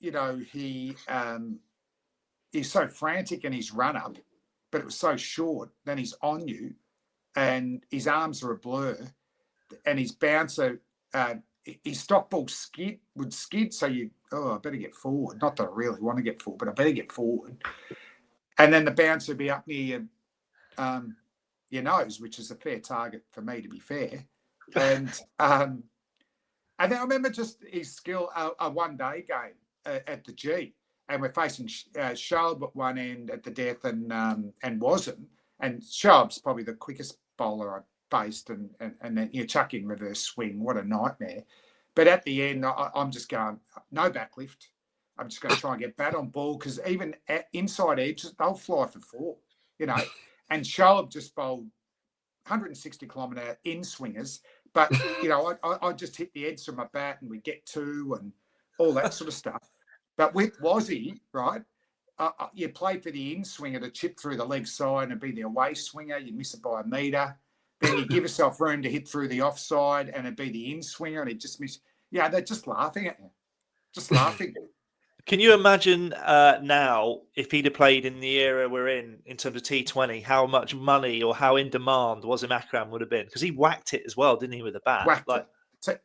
he's so frantic in his run up, but it was so short. Then he's on you, and his arms are a blur, and his bouncer, his stock ball would skid. So I better get forward. Not that I really want to get forward, but I better get forward. And then the bouncer would be up near your nose, which is a fair target for me, to be fair. And then I remember just his skill, a one-day game at the G, and we're facing Shoaib at one end at the death, and Wasm. And Shoaib's probably the quickest bowler I faced, and then chuck in reverse swing. What a nightmare. But at the end, I'm just going, no backlift. I'm just going to try and get bat on ball, because even inside edges, they'll fly for 4, And Shoaib just bowled 160-kilometre in-swingers. But, I just hit the edge of my bat and we'd get 2 and all that sort of stuff. But with Wazzy, right, you play for the in-swinger to chip through the leg side and be the away swinger. You miss it by a metre. Then you give yourself room to hit through the offside and it'd be the in-swinger and it just miss. Yeah, they're just laughing at you. Just laughing. Can you imagine now, if he'd have played in the era we're in terms of T20, how much money or how in demand Wasim Akram would have been? Because he whacked it as well, didn't he, with a bat?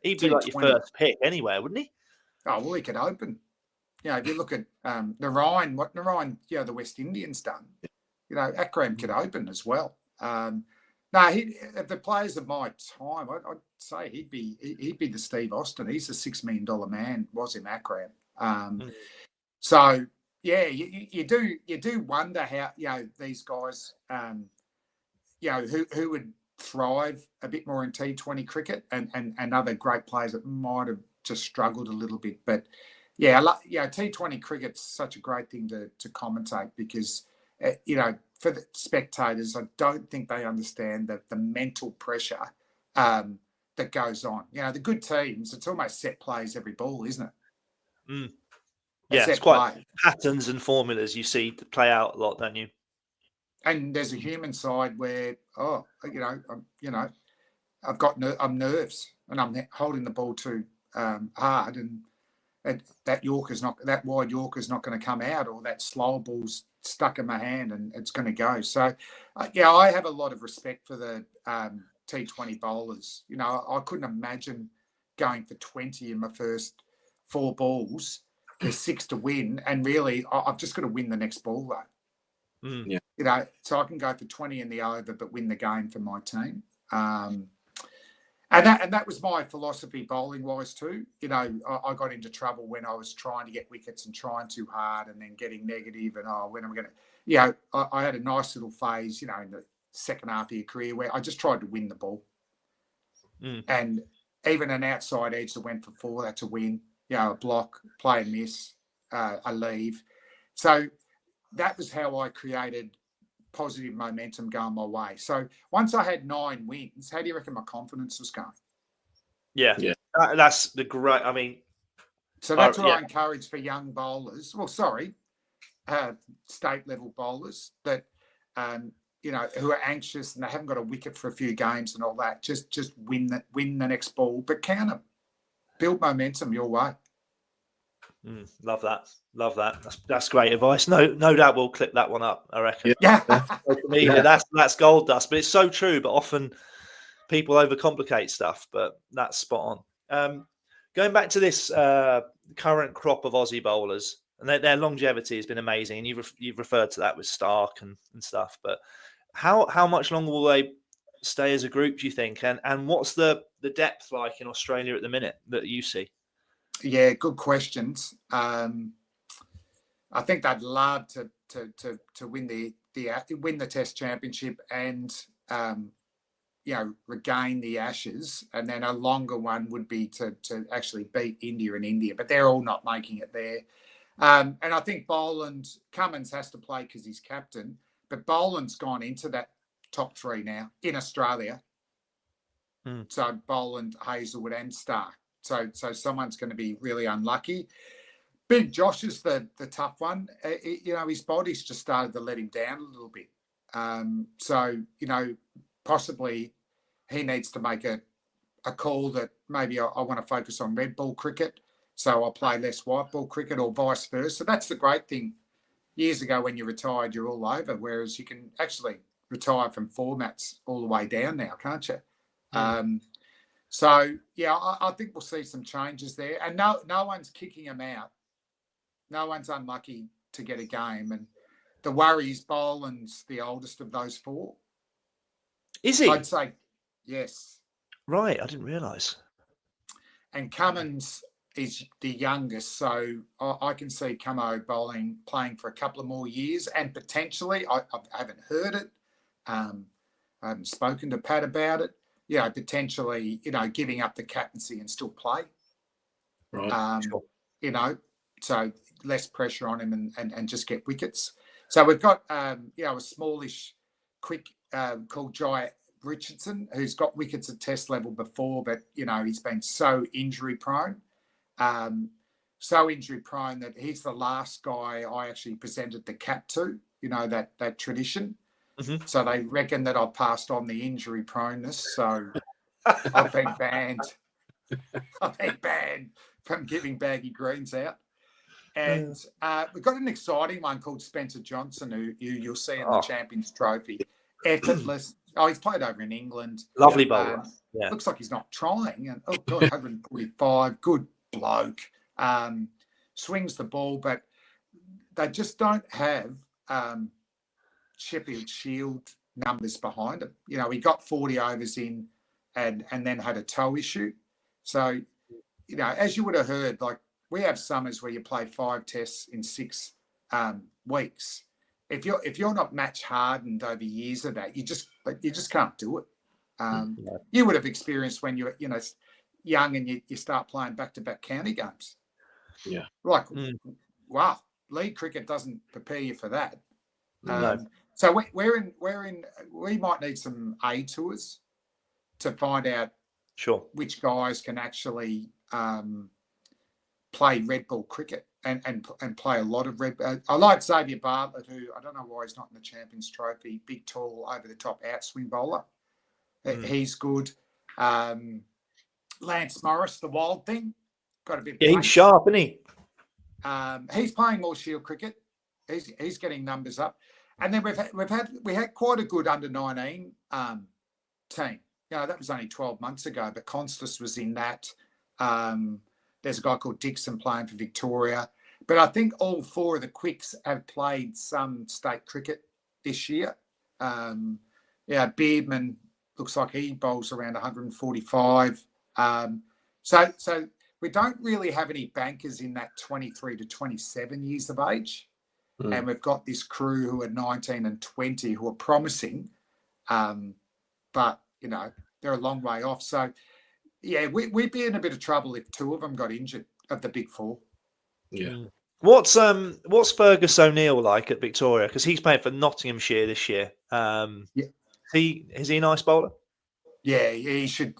He'd be like your first pick anywhere, wouldn't he? Oh, well, he could open. If you look at Narayan, what Narayan, the West Indians done, Akram could open as well. Of the players of my time, I'd say he'd be the Steve Austin. He's a $6 million man, Wasim Akram. So yeah, you do wonder how these guys who would thrive a bit more in T20 cricket and other great players that might have just struggled a little bit. But T20 cricket's such a great thing to commentate, because for the spectators, I don't think they understand the mental pressure that goes on. The good teams, it's almost set plays every ball, isn't it? Yeah, it's quite patterns and formulas you see play out a lot, don't you? And there's a human side where, I'm nerves and I'm holding the ball too hard, and that wide Yorker's not going to come out, or that slower ball's stuck in my hand and it's going to go. So, I have a lot of respect for the T20 bowlers. I couldn't imagine going for 20 in my first 4 balls. There's 6 to win, and really, I've just got to win the next ball, though. So I can go for 20 in the over, but win the game for my team. And that was my philosophy bowling wise too. I got into trouble when I was trying to get wickets and trying too hard, and then getting negative. And when am I going to? I had a nice little phase, in the second half of your career where I just tried to win the ball, and even an outside edge that went for 4, that's a win. A block, play and miss, a leave. So that was how I created positive momentum going my way. So once I had 9 wins, how do you reckon my confidence was going? Yeah. That's the great. I mean, so that's what I encourage for young bowlers. Well, sorry, state level bowlers that who are anxious and they haven't got a wicket for a few games and all that. Just win the next ball, but count them. Build momentum your way. Love that. Love that. That's great advice. No doubt we'll clip that one up, I reckon. Yeah. Social media, that's gold dust, but it's so true. But often people overcomplicate stuff, but that's spot on. Going back to this current crop of Aussie bowlers, and their longevity has been amazing, and you've referred to that with Stark and stuff. But how much longer will they stay as a group, do you think? And what's the depth like in Australia at the minute that you see? Yeah, good questions. I think they'd love to win the Test Championship and regain the Ashes, and then a longer one would be to actually beat India, but they're all not making it there. And I think Cummins has to play because he's captain, but Boland's gone into that top three now in Australia. So Boland, Hazelwood, and Stark. So someone's going to be really unlucky. Big Josh is the tough one. His body's just started to let him down a little bit. Possibly he needs to make a call that maybe I want to focus on red ball cricket, so I'll play less white ball cricket, or vice versa. That's the great thing. Years ago when you retired, you're all over, whereas you can actually retire from formats all the way down now, can't you? I think we'll see some changes there. And no one's kicking him out. No one's unlucky to get a game. And the worry is Boland's the oldest of those four. Is he? I'd say yes. Right, I didn't realise. And Cummins is the youngest, so I can see Cummo playing for a couple of more years, and potentially, I haven't heard it. I haven't spoken to Pat about it. Potentially, giving up the captaincy and still play. Right. Sure. So less pressure on him and just get wickets. So we've got, a smallish, quick called Jai Richardson, who's got wickets at Test level before, but, he's been so injury prone. So injury prone that he's the last guy I actually presented the cap to, that tradition. Mm-hmm. So they reckon that I've passed on the injury proneness. So I've been banned. I've been banned from giving baggy greens out. And we've got an exciting one called Spencer Johnson, who you'll see in the Champions Trophy. Effortless. He's played over in England. Lovely bowler. Looks like he's not trying. And 145, good bloke. Swings the ball, but they just don't have Sheffield Shield numbers behind him. He got 40 overs in and then had a toe issue. So, as you would have heard, like we have summers where you play 5 tests in 6 weeks. If you're not match hardened over years of that, you just can't do it. You would have experienced when you're young and you start playing back-to-back county games. Yeah. Wow, league cricket doesn't prepare you for that. No. So we might need some A tours to find out which guys can actually play red ball cricket and play a lot of red. I like Xavier Bartlett, who I don't know why he's not in the Champions Trophy. Big, tall, over the top outswing bowler. He's good. Lance Morris, the wild thing, got a bit. Yeah, he's sharp, isn't he? He's playing more Shield cricket. He's getting numbers up, and then we had quite a good under-19 team. That was only 12 months ago, but Constas was in that. There's a guy called Dixon playing for Victoria, but I think all 4 of the Quicks have played some state cricket this year. Beardman looks like he bowls around 145. So we don't really have any bankers in that 23 to 27 years of age. And we've got this crew who are 19 and 20 who are promising, but, they're a long way off. So, we'd be in a bit of trouble if 2 of them got injured of the big 4. Yeah. What's Fergus O'Neill like at Victoria? Because he's playing for Nottinghamshire this year. Is he a nice bowler? Yeah, he should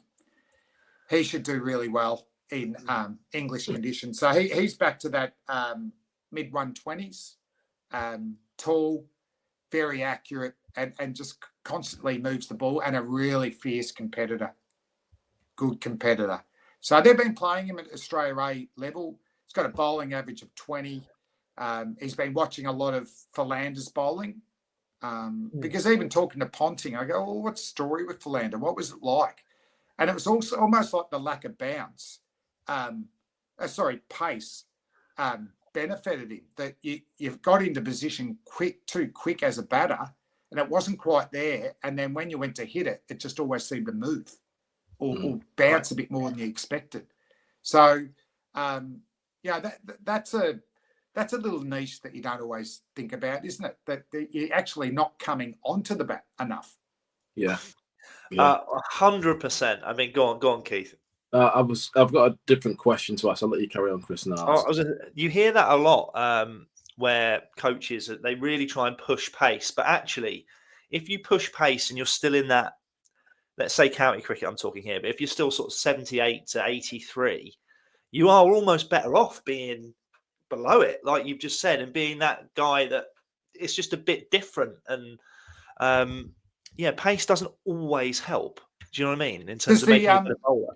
do really well in English conditions. So he's back to that mid 120s, tall, very accurate, and just constantly moves the ball, and a really fierce competitor. Good competitor. So they've been playing him at Australia A level. He's got a bowling average of 20. He's been watching a lot of Philander's bowling. Because even talking to Ponting, I go, well, what's the story with Philander? What was it like? And it was also almost like the lack of bounce, pace, benefited him. That you've got into position too quick as a batter, and it wasn't quite there. And then when you went to hit it, it just always seemed to move or bounce a bit more than you expected. So, that's a little niche that you don't always think about, isn't it? That you're actually not coming onto the bat enough. Yeah. 100%. I mean, go on, Keith. I've got a different question to ask. I'll let you carry on, Chris. You hear that a lot, where coaches, they really try and push pace, but actually, if you push pace and you're still in that, let's say county cricket, I'm talking here, but if you're still sort of 78 to 83, you are almost better off being below it, like you've just said, and being that guy that it's just a bit different. And pace doesn't always help. Do you know what I mean? In terms of making a better bowler.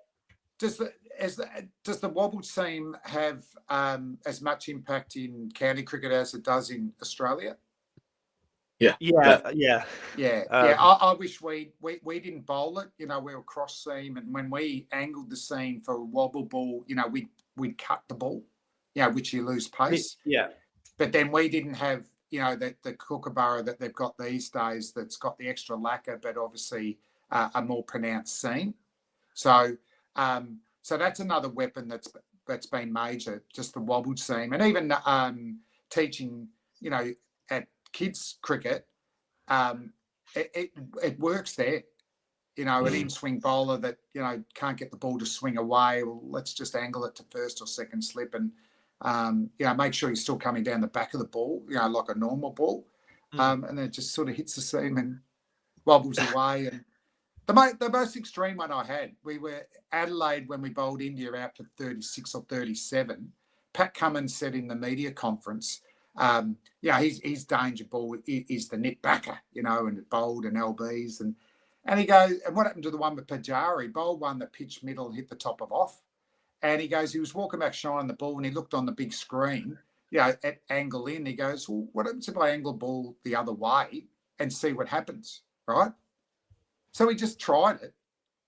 Does the wobble seam have as much impact in county cricket as it does in Australia? Yeah. I wish we didn't bowl it. We were cross seam, and when we angled the seam for a wobble ball, we'd cut the ball, which you lose pace. Yeah. But then we didn't have, the kookaburra that they've got these days that's got the extra lacquer, but obviously a more pronounced seam. So that's another weapon that's been major, just the wobbled seam. And even teaching, at kids cricket, it works there. An in-swing bowler that, can't get the ball to swing away, well, let's just angle it to first or second slip and, make sure he's still coming down the back of the ball, like a normal ball. And then it just sort of hits the seam and wobbles away. And the most extreme one I had, we were Adelaide when we bowled India out for 36 or 37. Pat Cummins said in the media conference, his danger ball is the net backer, and bowled and LBs. And he goes, and what happened to the one with Pajari? Bowled one that pitched middle and hit the top of off. And he goes, he was walking back shining the ball and he looked on the big screen, at angle in. He goes, well, what happens if I angle ball the other way and see what happens, right? So he just tried it,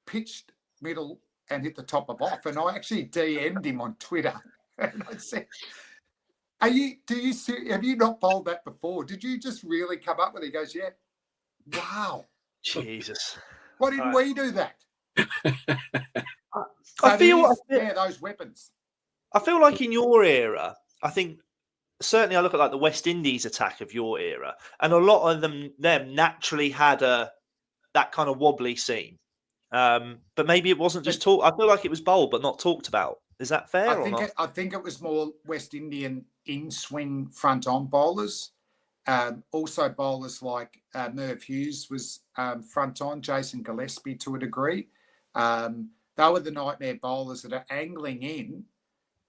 pitched middle and hit the top of off. And I actually DM'd him on Twitter and I said, have you not bowled that before? Did you just really come up with it? He goes, yeah. Wow. Jesus. Why didn't we do that? Those weapons. I feel like in your era, I think certainly I look at like the West Indies attack of your era, and a lot of them naturally had that kind of wobbly seam. But maybe it wasn't just talk. I feel like it was bowled but not talked about. Is that fair or not? I think it was more West Indian in-swing front-on bowlers. Also bowlers like Merv Hughes was front-on, Jason Gillespie to a degree. They were the nightmare bowlers that are angling in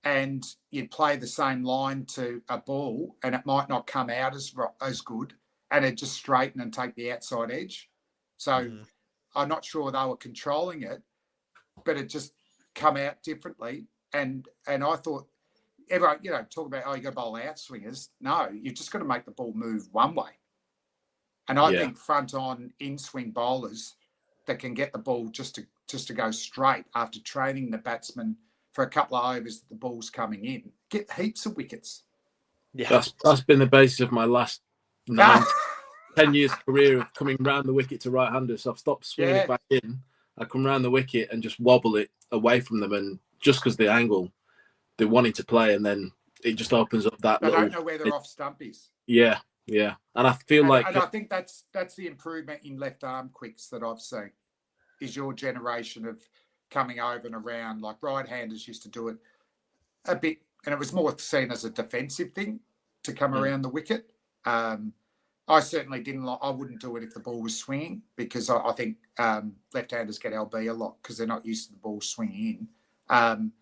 and you'd play the same line to a ball and it might not come out as good and it'd just straighten and take the outside edge. So I'm not sure they were controlling it, but it just come out differently. And I thought, everyone, talk about, you got to bowl out swingers. No, you just got to make the ball move one way. And I think front-on in-swing bowlers that can get the ball just to go straight after training the batsman for a couple of overs that the ball's coming in, get heaps of wickets. Yeah, that's been the basis of my last 10 years career of coming round the wicket to right-handers. So I've stopped swinging it back in. I come round the wicket and just wobble it away from them, and just because the angle they're wanting to play, and then it just opens up that. They don't know where their off stump is. Yeah, and I feel like, and I think that's the improvement in left arm quicks that I've seen. Is your generation of coming over and around, like right-handers used to do it a bit, and it was more seen as a defensive thing to come around the wicket. I certainly didn't I wouldn't do it if the ball was swinging, because I think left-handers get LB a lot because they're not used to the ball swinging in.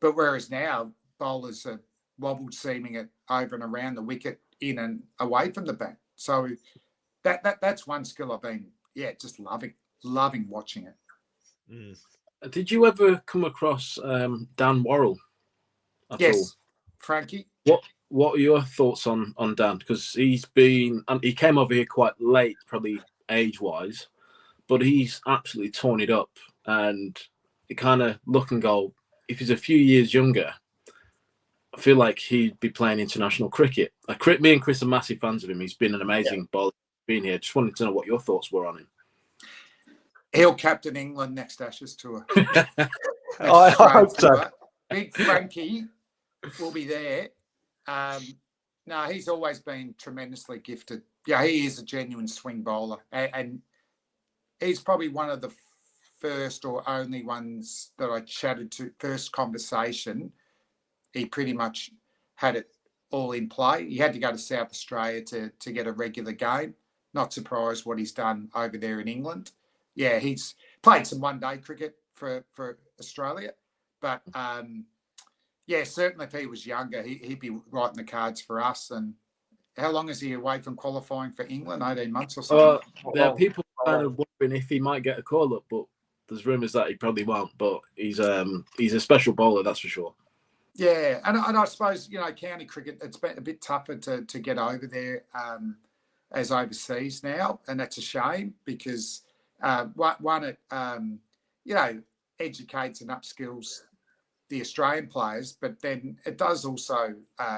But whereas now bowlers are wobbled seaming it over and around the wicket, in and away from the bat. So that's one skill I've been just loving watching it. Did you ever come across Dan Worrell at all? Frankie. What are your thoughts on Dan? Because he came over here quite late, probably age-wise, but he's absolutely torn it up. And you kind of look and go, if he's a few years younger, I feel like he'd be playing international cricket. Me and Chris are massive fans of him. He's been an amazing bowler being here. Just wanted to know what your thoughts were on him. He'll captain England next Ashes tour. I hope so. Tour. Big Frankie will be there. No, he's always been tremendously gifted. Yeah, he is a genuine swing bowler. And he's probably one of the first or only ones that I chatted to, first conversation. He pretty much had it all in play. He had to go to South Australia to get a regular game. Not surprised what he's done over there in England. Yeah, he's played some one-day cricket for Australia. But, yeah, certainly if he was younger, he'd be right in the cards for us. And how long is he away from qualifying for England? 18 months or something? There are people kind of wondering if he might get a call-up, but there's rumours that he probably won't. But he's a special bowler, that's for sure. Yeah, and I suppose, county cricket, it's been a bit tougher to get over there as overseas now, and that's a shame because, it educates and upskills the Australian players, but then it does also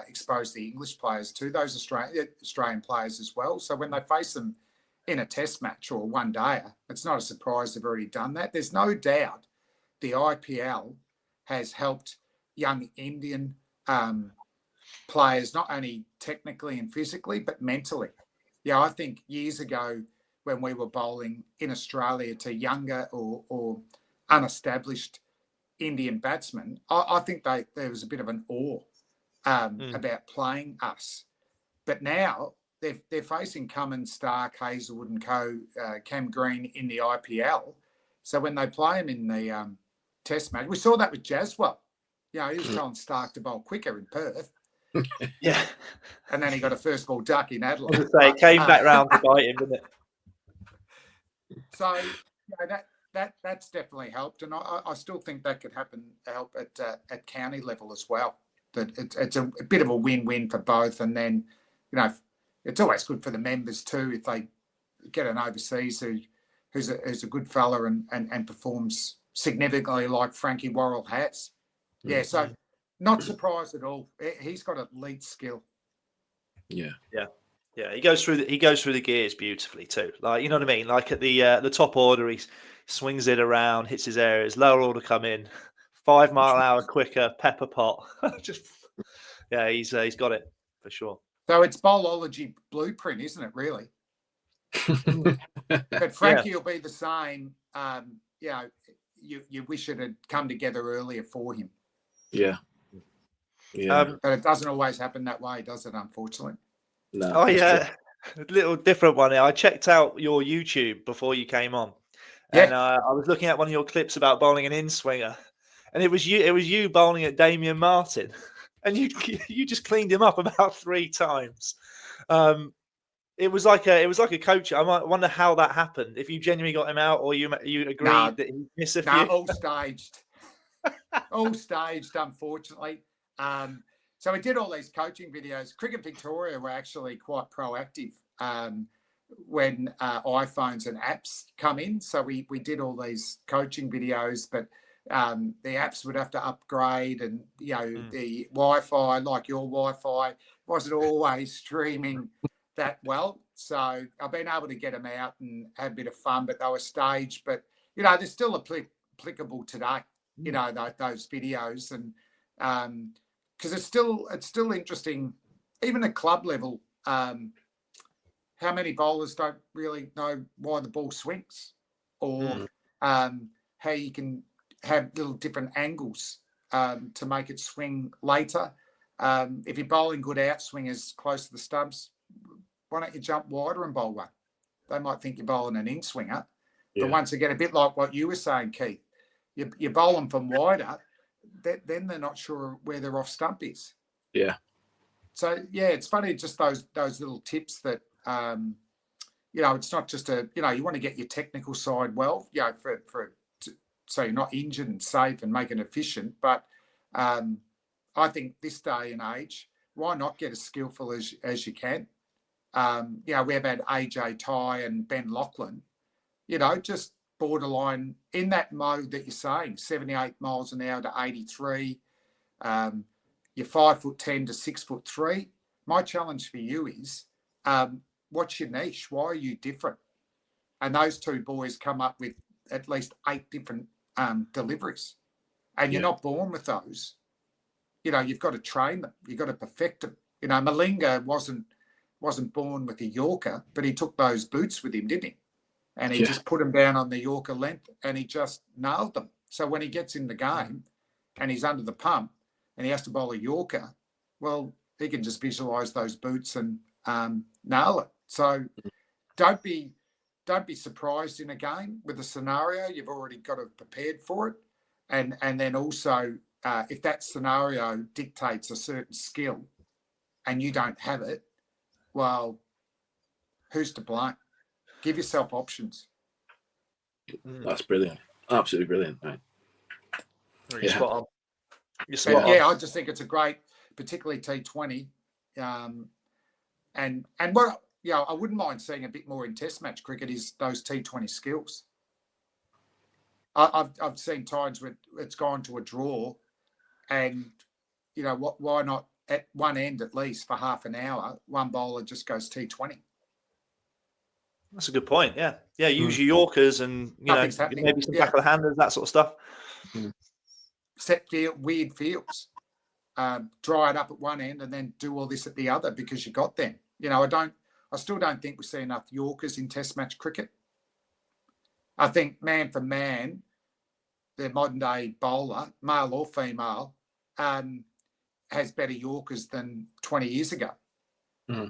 expose the English players to those Australian players as well. So when they face them in a test match or a one-dayer, it's not a surprise they've already done that. There's no doubt the IPL has helped young Indian players, not only technically and physically, but mentally. Yeah, I think years ago when we were bowling in Australia to younger or unestablished Indian batsmen, I think there was a bit of an awe about playing us. But now they're facing Cummins, Stark, Hazelwood and co, Cam Green in the IPL. So when they play him in the test match, we saw that with Jaswell. He was telling Stark to bowl quicker in Perth. Yeah. And then he got a first ball duck in Adelaide. It came back round to bite him, didn't it? So that's definitely helped. And I still think that could help at county level as well. That it's a bit of a win-win for both. And then, it's always good for the members too if they get an overseas who's a good fella and performs significantly like Frankie Worrell has. Yeah, so not surprised at all. He's got elite skill. Yeah. He goes through the gears beautifully too. Like, you know what I mean? Like at the top order, he swings it around, hits his areas. Lower order come in, 5 mile an hour quicker, pepper pot. He's got it for sure. So it's bowlology blueprint, isn't it? Really. But Frankie will be the same. You wish it had come together earlier for him. Yeah. But it doesn't always happen that way, does it? Unfortunately. No. Oh yeah, a little different one. I checked out your YouTube before you came on, and I was looking at one of your clips about bowling an in-swinger, and it was you bowling at Damien Martin, and you just cleaned him up about 3 times. It was like a coach. I might wonder how that happened. If you genuinely got him out, or you agreed that he missed a few. No, all staged, unfortunately. So we did all these coaching videos. Cricket Victoria were actually quite proactive when iPhones and apps come in. So we did all these coaching videos, but the apps would have to upgrade, and the Wi-Fi, like your Wi-Fi, wasn't always streaming that well. So I've been able to get them out and have a bit of fun, but they were staged. But they're still applicable today. Those videos, and because it's still interesting, even at club level. How many bowlers don't really know why the ball swings, or how you can have little different angles to make it swing later. If you're bowling good outswingers close to the stumps, why don't you jump wider and bowl one? They might think you're bowling an in-swinger. But once again, a bit like what you were saying, Keith, you bowl them from wider, then they're not sure where their off stump is. Yeah. So, it's funny, just those little tips that, it's not just you want to get your technical side well, so you're not injured and safe and make it efficient. But I think this day and age, why not get as skillful as you can? You know, we've had AJ Ty and Ben Lachlan, you know, just borderline in that mode that you're saying, 78 miles an hour to 83. You're 5'10" to 6'3". My challenge for you is, what's your niche? Why are you different? And those two boys come up with at least 8 different deliveries, and you're not born with those. You know, you've got to train them. You've got to perfect them. You know, Malinga wasn't born with a Yorker, but he took those boots with him, didn't he? And he just put them down on the Yorker length, and he just nailed them. So when he gets in the game and he's under the pump and he has to bowl a Yorker, well, he can just visualise those boots and nail it. So don't be surprised in a game with a scenario. You've already got to prepared for it, and then also if that scenario dictates a certain skill and you don't have it, well, who's to blame? Give yourself options. That's brilliant. Absolutely brilliant, right? You're spot on. You're spot on. Yeah, I just think it's a great, particularly T20. And what, you know, I wouldn't mind seeing a bit more in Test match cricket is those T20 skills. I've seen times where it's gone to a draw, and you know what? Why not at one end at least for half an hour? One bowler just goes T20. That's a good point. Yeah, yeah. Use your Yorkers and maybe some back of the handers, that sort of stuff. Set weird fields, dry it up at one end, and then do all this at the other because you got them. You know, I still don't think we see enough Yorkers in Test match cricket. I think man for man, the modern day bowler, male or female, has better Yorkers than 20 years ago.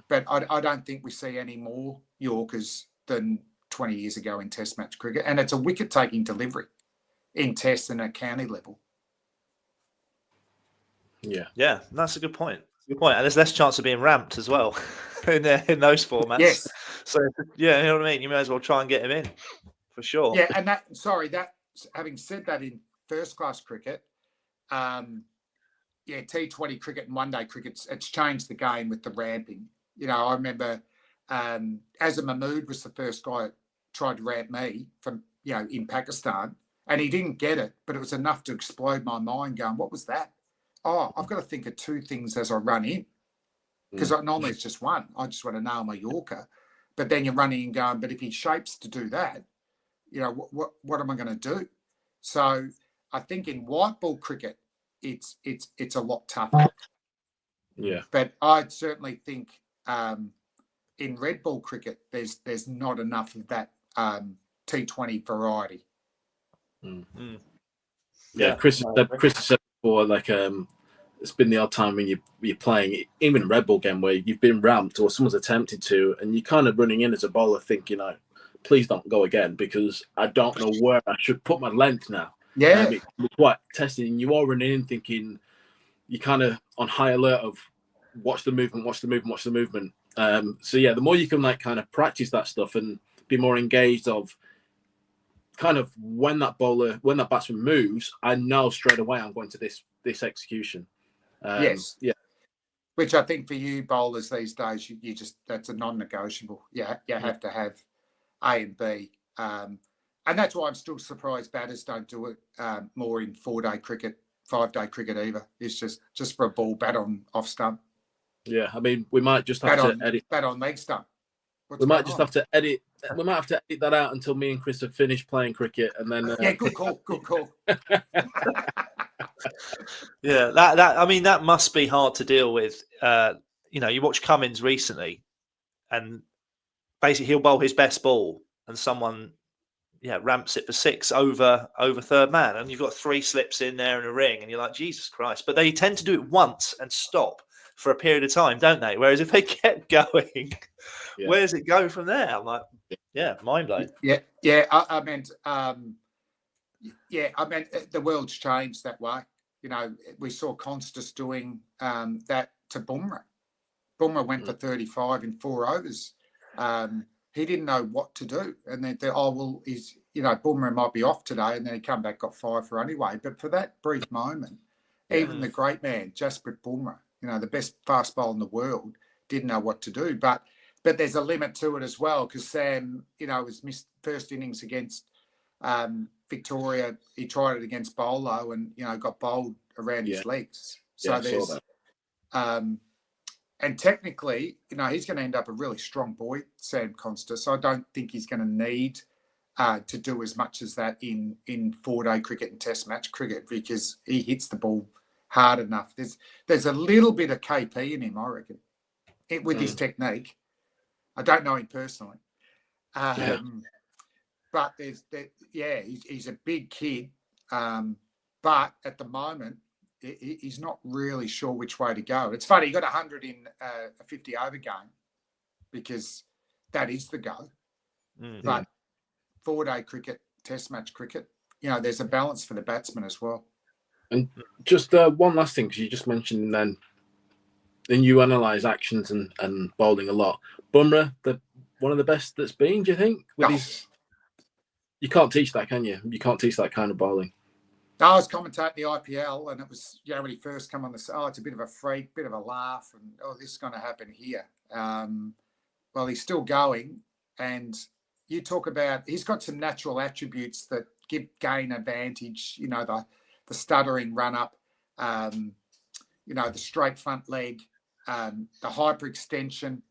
But I don't think we see any more Yorkers than 20 years ago in Test match cricket. And it's a wicket-taking delivery in Test and at county level. Yeah, that's a good point. Good point. And there's less chance of being ramped as well in those formats. Yes. So, yeah, you know what I mean? You may as well try and get him in for sure. Yeah, and having said that, in first-class cricket, T20 cricket and one-day cricket, it's changed the game with the ramping. You know, I remember Azam Mahmood was the first guy that tried to ramp me from, you know, in Pakistan, and he didn't get it, but it was enough to explode my mind going, what was that? Oh, I've got to think of 2 things as I run in, because normally it's just one. I just want to nail my Yorker. But then you're running and going, but if he shapes to do that, you know, what am I going to do? So I think in white ball cricket, it's a lot tougher. Yeah. But I'd certainly think in red ball cricket, there's not enough of that T20 variety. Yeah, Chris said before, like it's been the odd time when you're playing, even a red ball game where you've been ramped or someone's attempted to, and you're kind of running in as a bowler thinking, please don't go again because I don't know where I should put my length now. Yeah. It's quite testing. You are running in thinking you're kind of on high alert of watch the movement. So yeah, the more you can kind of practice that stuff and be more engaged of kind of when that batsman moves, I know straight away I'm going to this execution. Yes. Yeah. Which I think for you bowlers these days, you just, that's a non-negotiable. You have to have A and B. And that's why I'm still surprised batters don't do it more in 4-day cricket, 5-day cricket either. It's just for a ball bat on off stump. Yeah, I mean, we might just have to edit. Bat on leg stump. We might just have to edit. We might have to edit that out until me and Chris have finished playing cricket, and then. Yeah, good call. Good call. Yeah, that must be hard to deal with. You watch Cummins recently, and basically he'll bowl his best ball, and someone, ramps it for 6 over third man, and you've got 3 slips in there and a ring, and you're like, Jesus Christ! But they tend to do it once and stop for a period of time, don't they? Whereas if they kept going, where does it go from there? I'm like, mind blowing. Yeah. I meant, the world's changed that way. You know, we saw Constas doing that to Bumrah. Bumrah went for 35 in 4 overs. He didn't know what to do, and then Bumrah might be off today, and then he come back, got 5 for anyway. But for that brief moment, Even the great man, Jasprit Bumrah, the best fast bowler in the world, didn't know what to do. But there's a limit to it as well, because Sam, was missed first innings against Victoria. He tried it against Bolo and, got bowled around his legs. So there's, and technically, he's going to end up a really strong boy, Sam Conster. So I don't think he's going to need to do as much as that in 4-day cricket and test match cricket, because he hits the ball hard enough. There's a little bit of KP in him, I reckon, with his technique. I don't know him personally. But he's a big kid. But at the moment, he's not really sure which way to go. It's funny, he got 100 in a 50-over game, because that is the go. But 4-day cricket, test match cricket, there's a balance for the batsman as well. And just one last thing, because you just mentioned then you analyse actions and bowling a lot. Bumrah, one of the best that's been, do you think? You can't teach that, can you? You can't teach that kind of bowling. I was commentating the IPL, and it was, when he first come on it's a bit of a freak, bit of a laugh, and this is going to happen here. Well, he's still going, and you talk about, he's got some natural attributes that gain advantage, the stuttering run up, the straight front leg, the hyperextension.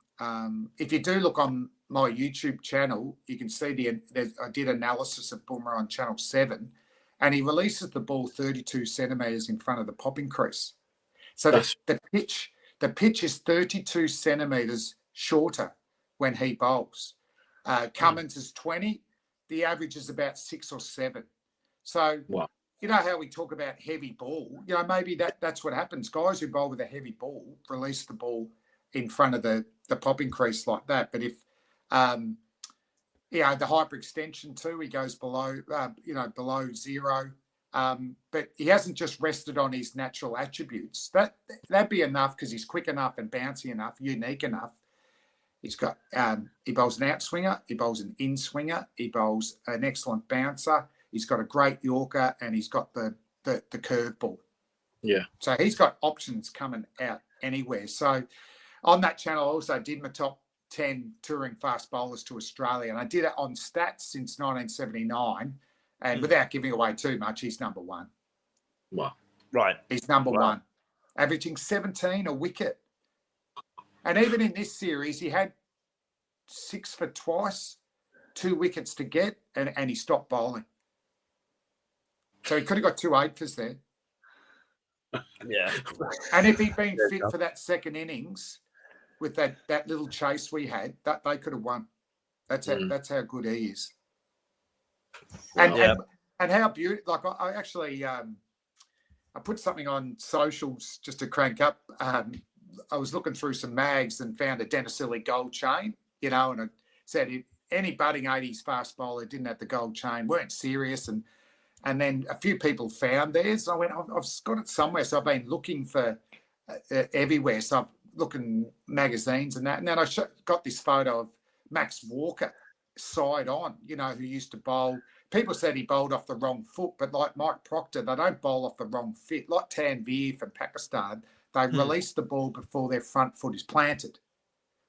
If you do look on my YouTube channel, you can see I did analysis of Bumrah on Channel 7, and he releases the ball 32 centimetres in front of the popping crease. So the pitch is 32 centimetres shorter when he bowls. Cummins is 20. The average is about 6 or 7. So how we talk about heavy ball, maybe that's what happens. Guys who bowl with a heavy ball release the ball in front of the popping crease like that. But if the hyperextension too, he goes below zero. But he hasn't just rested on his natural attributes. That'd be enough, because he's quick enough and bouncy enough, unique enough. He's got he bowls an outswinger, he bowls an in-swinger, he bowls an excellent bouncer. He's got a great Yorker, and he's got the curveball. Yeah. So he's got options coming out anywhere. So on that channel, I also did my top 10 touring fast bowlers to Australia, and I did it on stats since 1979. And without giving away too much, he's number one. Wow. Right. He's number one, averaging 17 a wicket. And even in this series, he had 6 for twice, 2 wickets to get, and he stopped bowling. So he could have got 2 8-fers there. Yeah. And if he'd been fit for that second innings with that little chase we had, that they could have won. That's how good he is. And how beautiful. Like, I actually I put something on socials just to crank up. I was looking through some mags and found a Dennisili gold chain, and it said if any budding 80s fast bowler didn't have the gold chain, weren't serious, and then a few people found theirs. I went, I've got it somewhere. So I've been looking for everywhere. So I'm looking magazines and that. And then I got this photo of Max Walker side on, who used to bowl. People said he bowled off the wrong foot, but like Mike Proctor, they don't bowl off the wrong foot. Like Tanvir from Pakistan, they release the ball before their front foot is planted.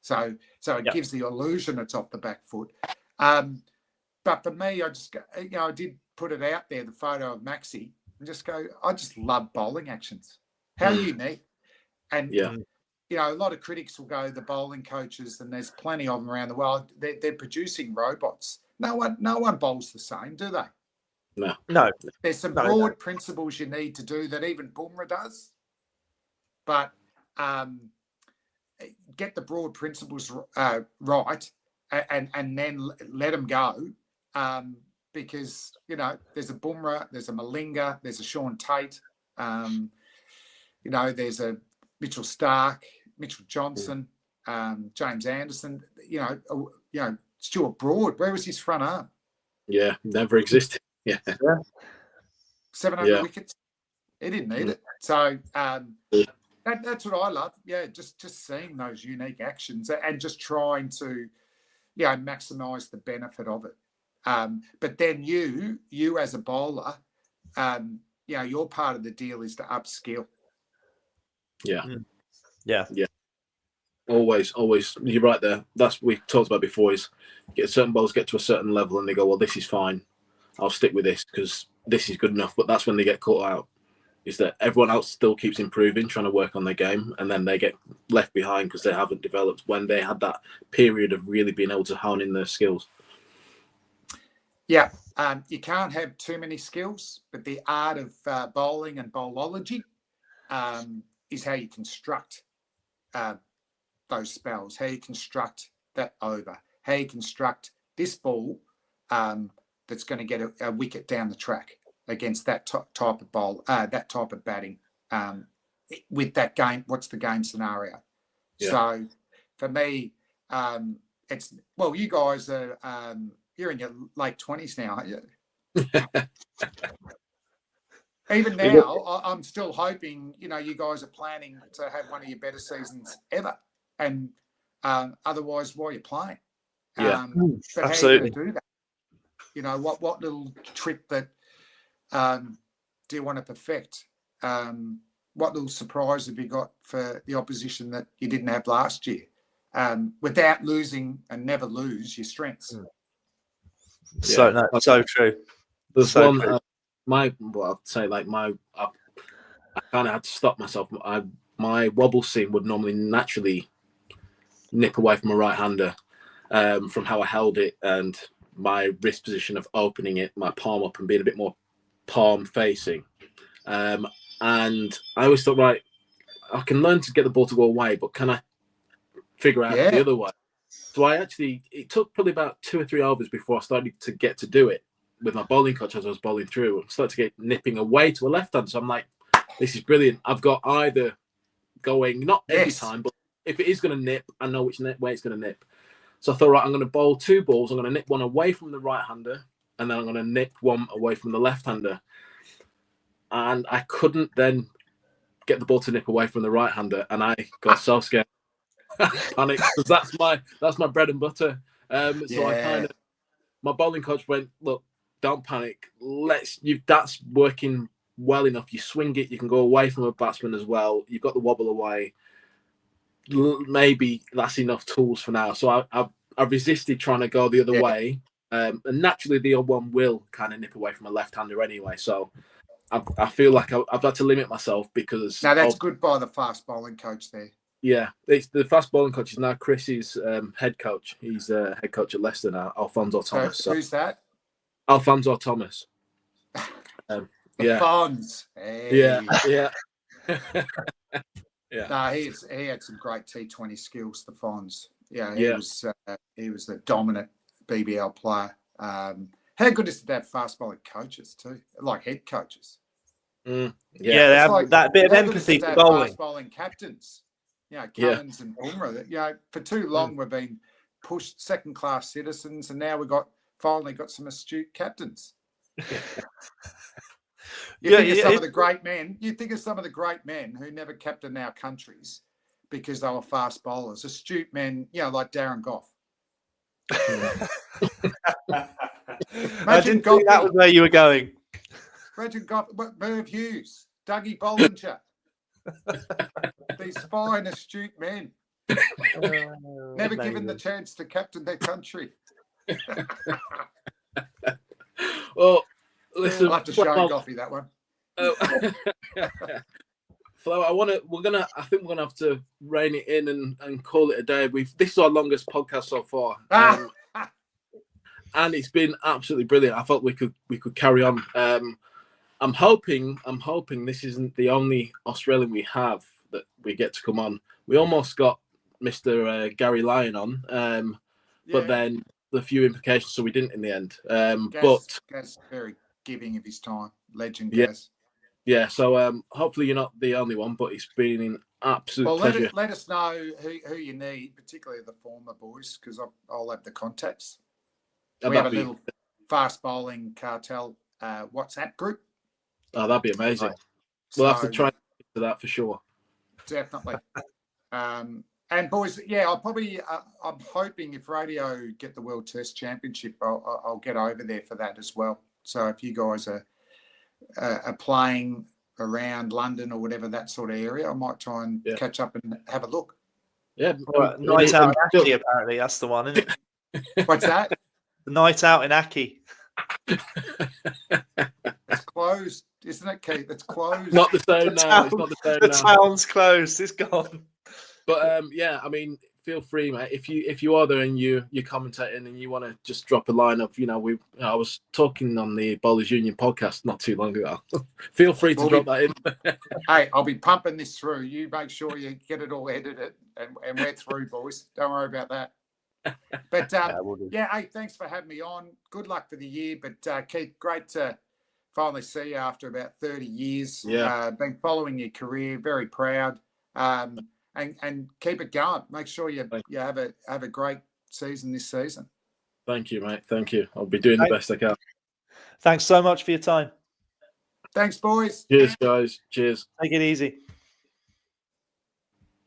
So it gives the illusion it's off the back foot. But for me, I just, I did put it out there, the photo of Maxi, and just go, I just love bowling actions. How unique. And, a lot of critics will go, the bowling coaches, and there's plenty of them around the world, they're producing robots. No one bowls the same, do they? No. There's some broad principles you need to do that even Bumrah does. But get the broad principles right and then let them go. Because, there's a Bumrah, there's a Malinga, there's a Sean Tate, there's a Mitchell Stark, Mitchell Johnson, James Anderson, Stuart Broad. Where was his front arm? Yeah, never existed. Yeah. 700 wickets. He didn't need it. So that's what I love. Yeah, just seeing those unique actions and just trying to, maximise the benefit of it. But then you as a bowler, your part of the deal is to upskill. Yeah. Yeah. Always. You're right there. That's what we talked about before. Is get certain bowls get to a certain level and they go, well, this is fine. I'll stick with this because this is good enough. But that's when they get caught out. Is that everyone else still keeps improving, trying to work on their game, and then they get left behind because they haven't developed when they had that period of really being able to hone in their skills. Yeah, you can't have too many skills, but the art of bowling and bowlology is how you construct those spells, how you construct that over, how you construct this ball that's going to get a wicket down the track against that type of bowl, that type of batting with that game. What's the game scenario? Yeah. So for me, it's, well, you guys are, you're in your late 20s now, aren't you? Even now, I'm still hoping, you guys are planning to have one of your better seasons ever. And otherwise, why are you playing? Yeah, but absolutely. How are you going to do that? What little trick that do you want to perfect? What little surprise have you got for the opposition that you didn't have last year? Without losing, and never lose your strengths. So true. There's so one. True. I'd say like I kind of had to stop myself. My wobble seam would normally naturally nip away from a right-hander from how I held it and my wrist position of opening it, my palm up and being a bit more palm facing. And I always thought, right, I can learn to get the ball to go away, but can I figure out the other way? So it took probably about 2 or 3 overs before I started to get to do it with my bowling coach as I was bowling through. I started to get nipping away to a left hand. So I'm like, this is brilliant. I've got either going, not every time, but if it is going to nip, I know which way it's going to nip. So I thought, right, I'm going to bowl 2 balls. I'm going to nip one away from the right-hander, and then I'm going to nip one away from the left-hander. And I couldn't then get the ball to nip away from the right-hander, and I got so scared. Panicked, because that's my bread and butter. So I my bowling coach went, look, don't panic. That's working well enough. You swing it, you can go away from a batsman as well. You've got the wobble away. Maybe that's enough tools for now. So I resisted trying to go the other way. And naturally the other one will kind of nip away from a left-hander anyway. So I feel like I've had to limit myself because... Now, that's good by the fast bowling coach there. Yeah, the fast bowling coach is now Chris's head coach. He's head coach at Leicester now, Alfonso Thomas. So who's that? Alfonso Thomas. Fonz. Hey. Yeah. Yeah. No, he had some great T20 skills, the Fonz. Yeah, he was the dominant BBL player. How good is it to have fast bowling coaches too, like head coaches? They have that bit of empathy for bowling. Fast bowling captains, Cummins and Bumrah. For too long we've been pushed second-class citizens, and now we've finally got some astute captains. You think of some of the great men. You think of some of the great men who never captained our countries because they were fast bowlers, astute men, like Darren Gough. I didn't think that was where you were going. Imagine Gough, Merv Hughes, Dougie Bollinger. These fine, astute men. Never given the chance to captain their country. Well, listen, I'll have to show Goffy that one. Flo, I think we're gonna have to rein it in and call it a day. This is our longest podcast so far. And it's been absolutely brilliant. I thought we could carry on. I'm hoping this isn't the only Australian we have that we get to come on. We almost got Mr. Gary Lyon on, but then the few implications, so we didn't in the end. Gaz very giving of his time, legend Gaz. Yeah, so hopefully you're not the only one, but it's been an absolute pleasure. Let us know who you need, particularly the former boys, because I'll have the contacts. We have a little fast bowling cartel WhatsApp group. Oh, that'd be amazing. Right. We'll have to try to get to that for sure. Definitely. And boys, I'll probably. I'm hoping if radio get the World Test Championship, I'll get over there for that as well. So if you guys are are playing around London or whatever, that sort of area, I might try and catch up and have a look. Yeah, Night out in Aki, apparently that's the one, isn't it? What's that? The night out in Aki. It's closed, isn't it, Keith? It's closed. Not the same now. It's not the same now. The town's closed. It's gone. But yeah, I mean, feel free, mate. If you are there and you're commentating and you want to just drop a line of, I was talking on the Bowlers Union podcast not too long ago. Feel free to drop that in. Hey, I'll be pumping this through. You make sure you get it all edited, and we're through, boys. Don't worry about that. But hey, thanks for having me on. Good luck for the year. But Keith, great to finally see you after about 30 years. Yeah. Been following your career, very proud. And keep it going. Make sure you have a great season this season. Thank you, mate. Thank you. I'll be doing the best I can. Thanks so much for your time. Thanks, boys. Cheers, guys. Cheers. Take it easy.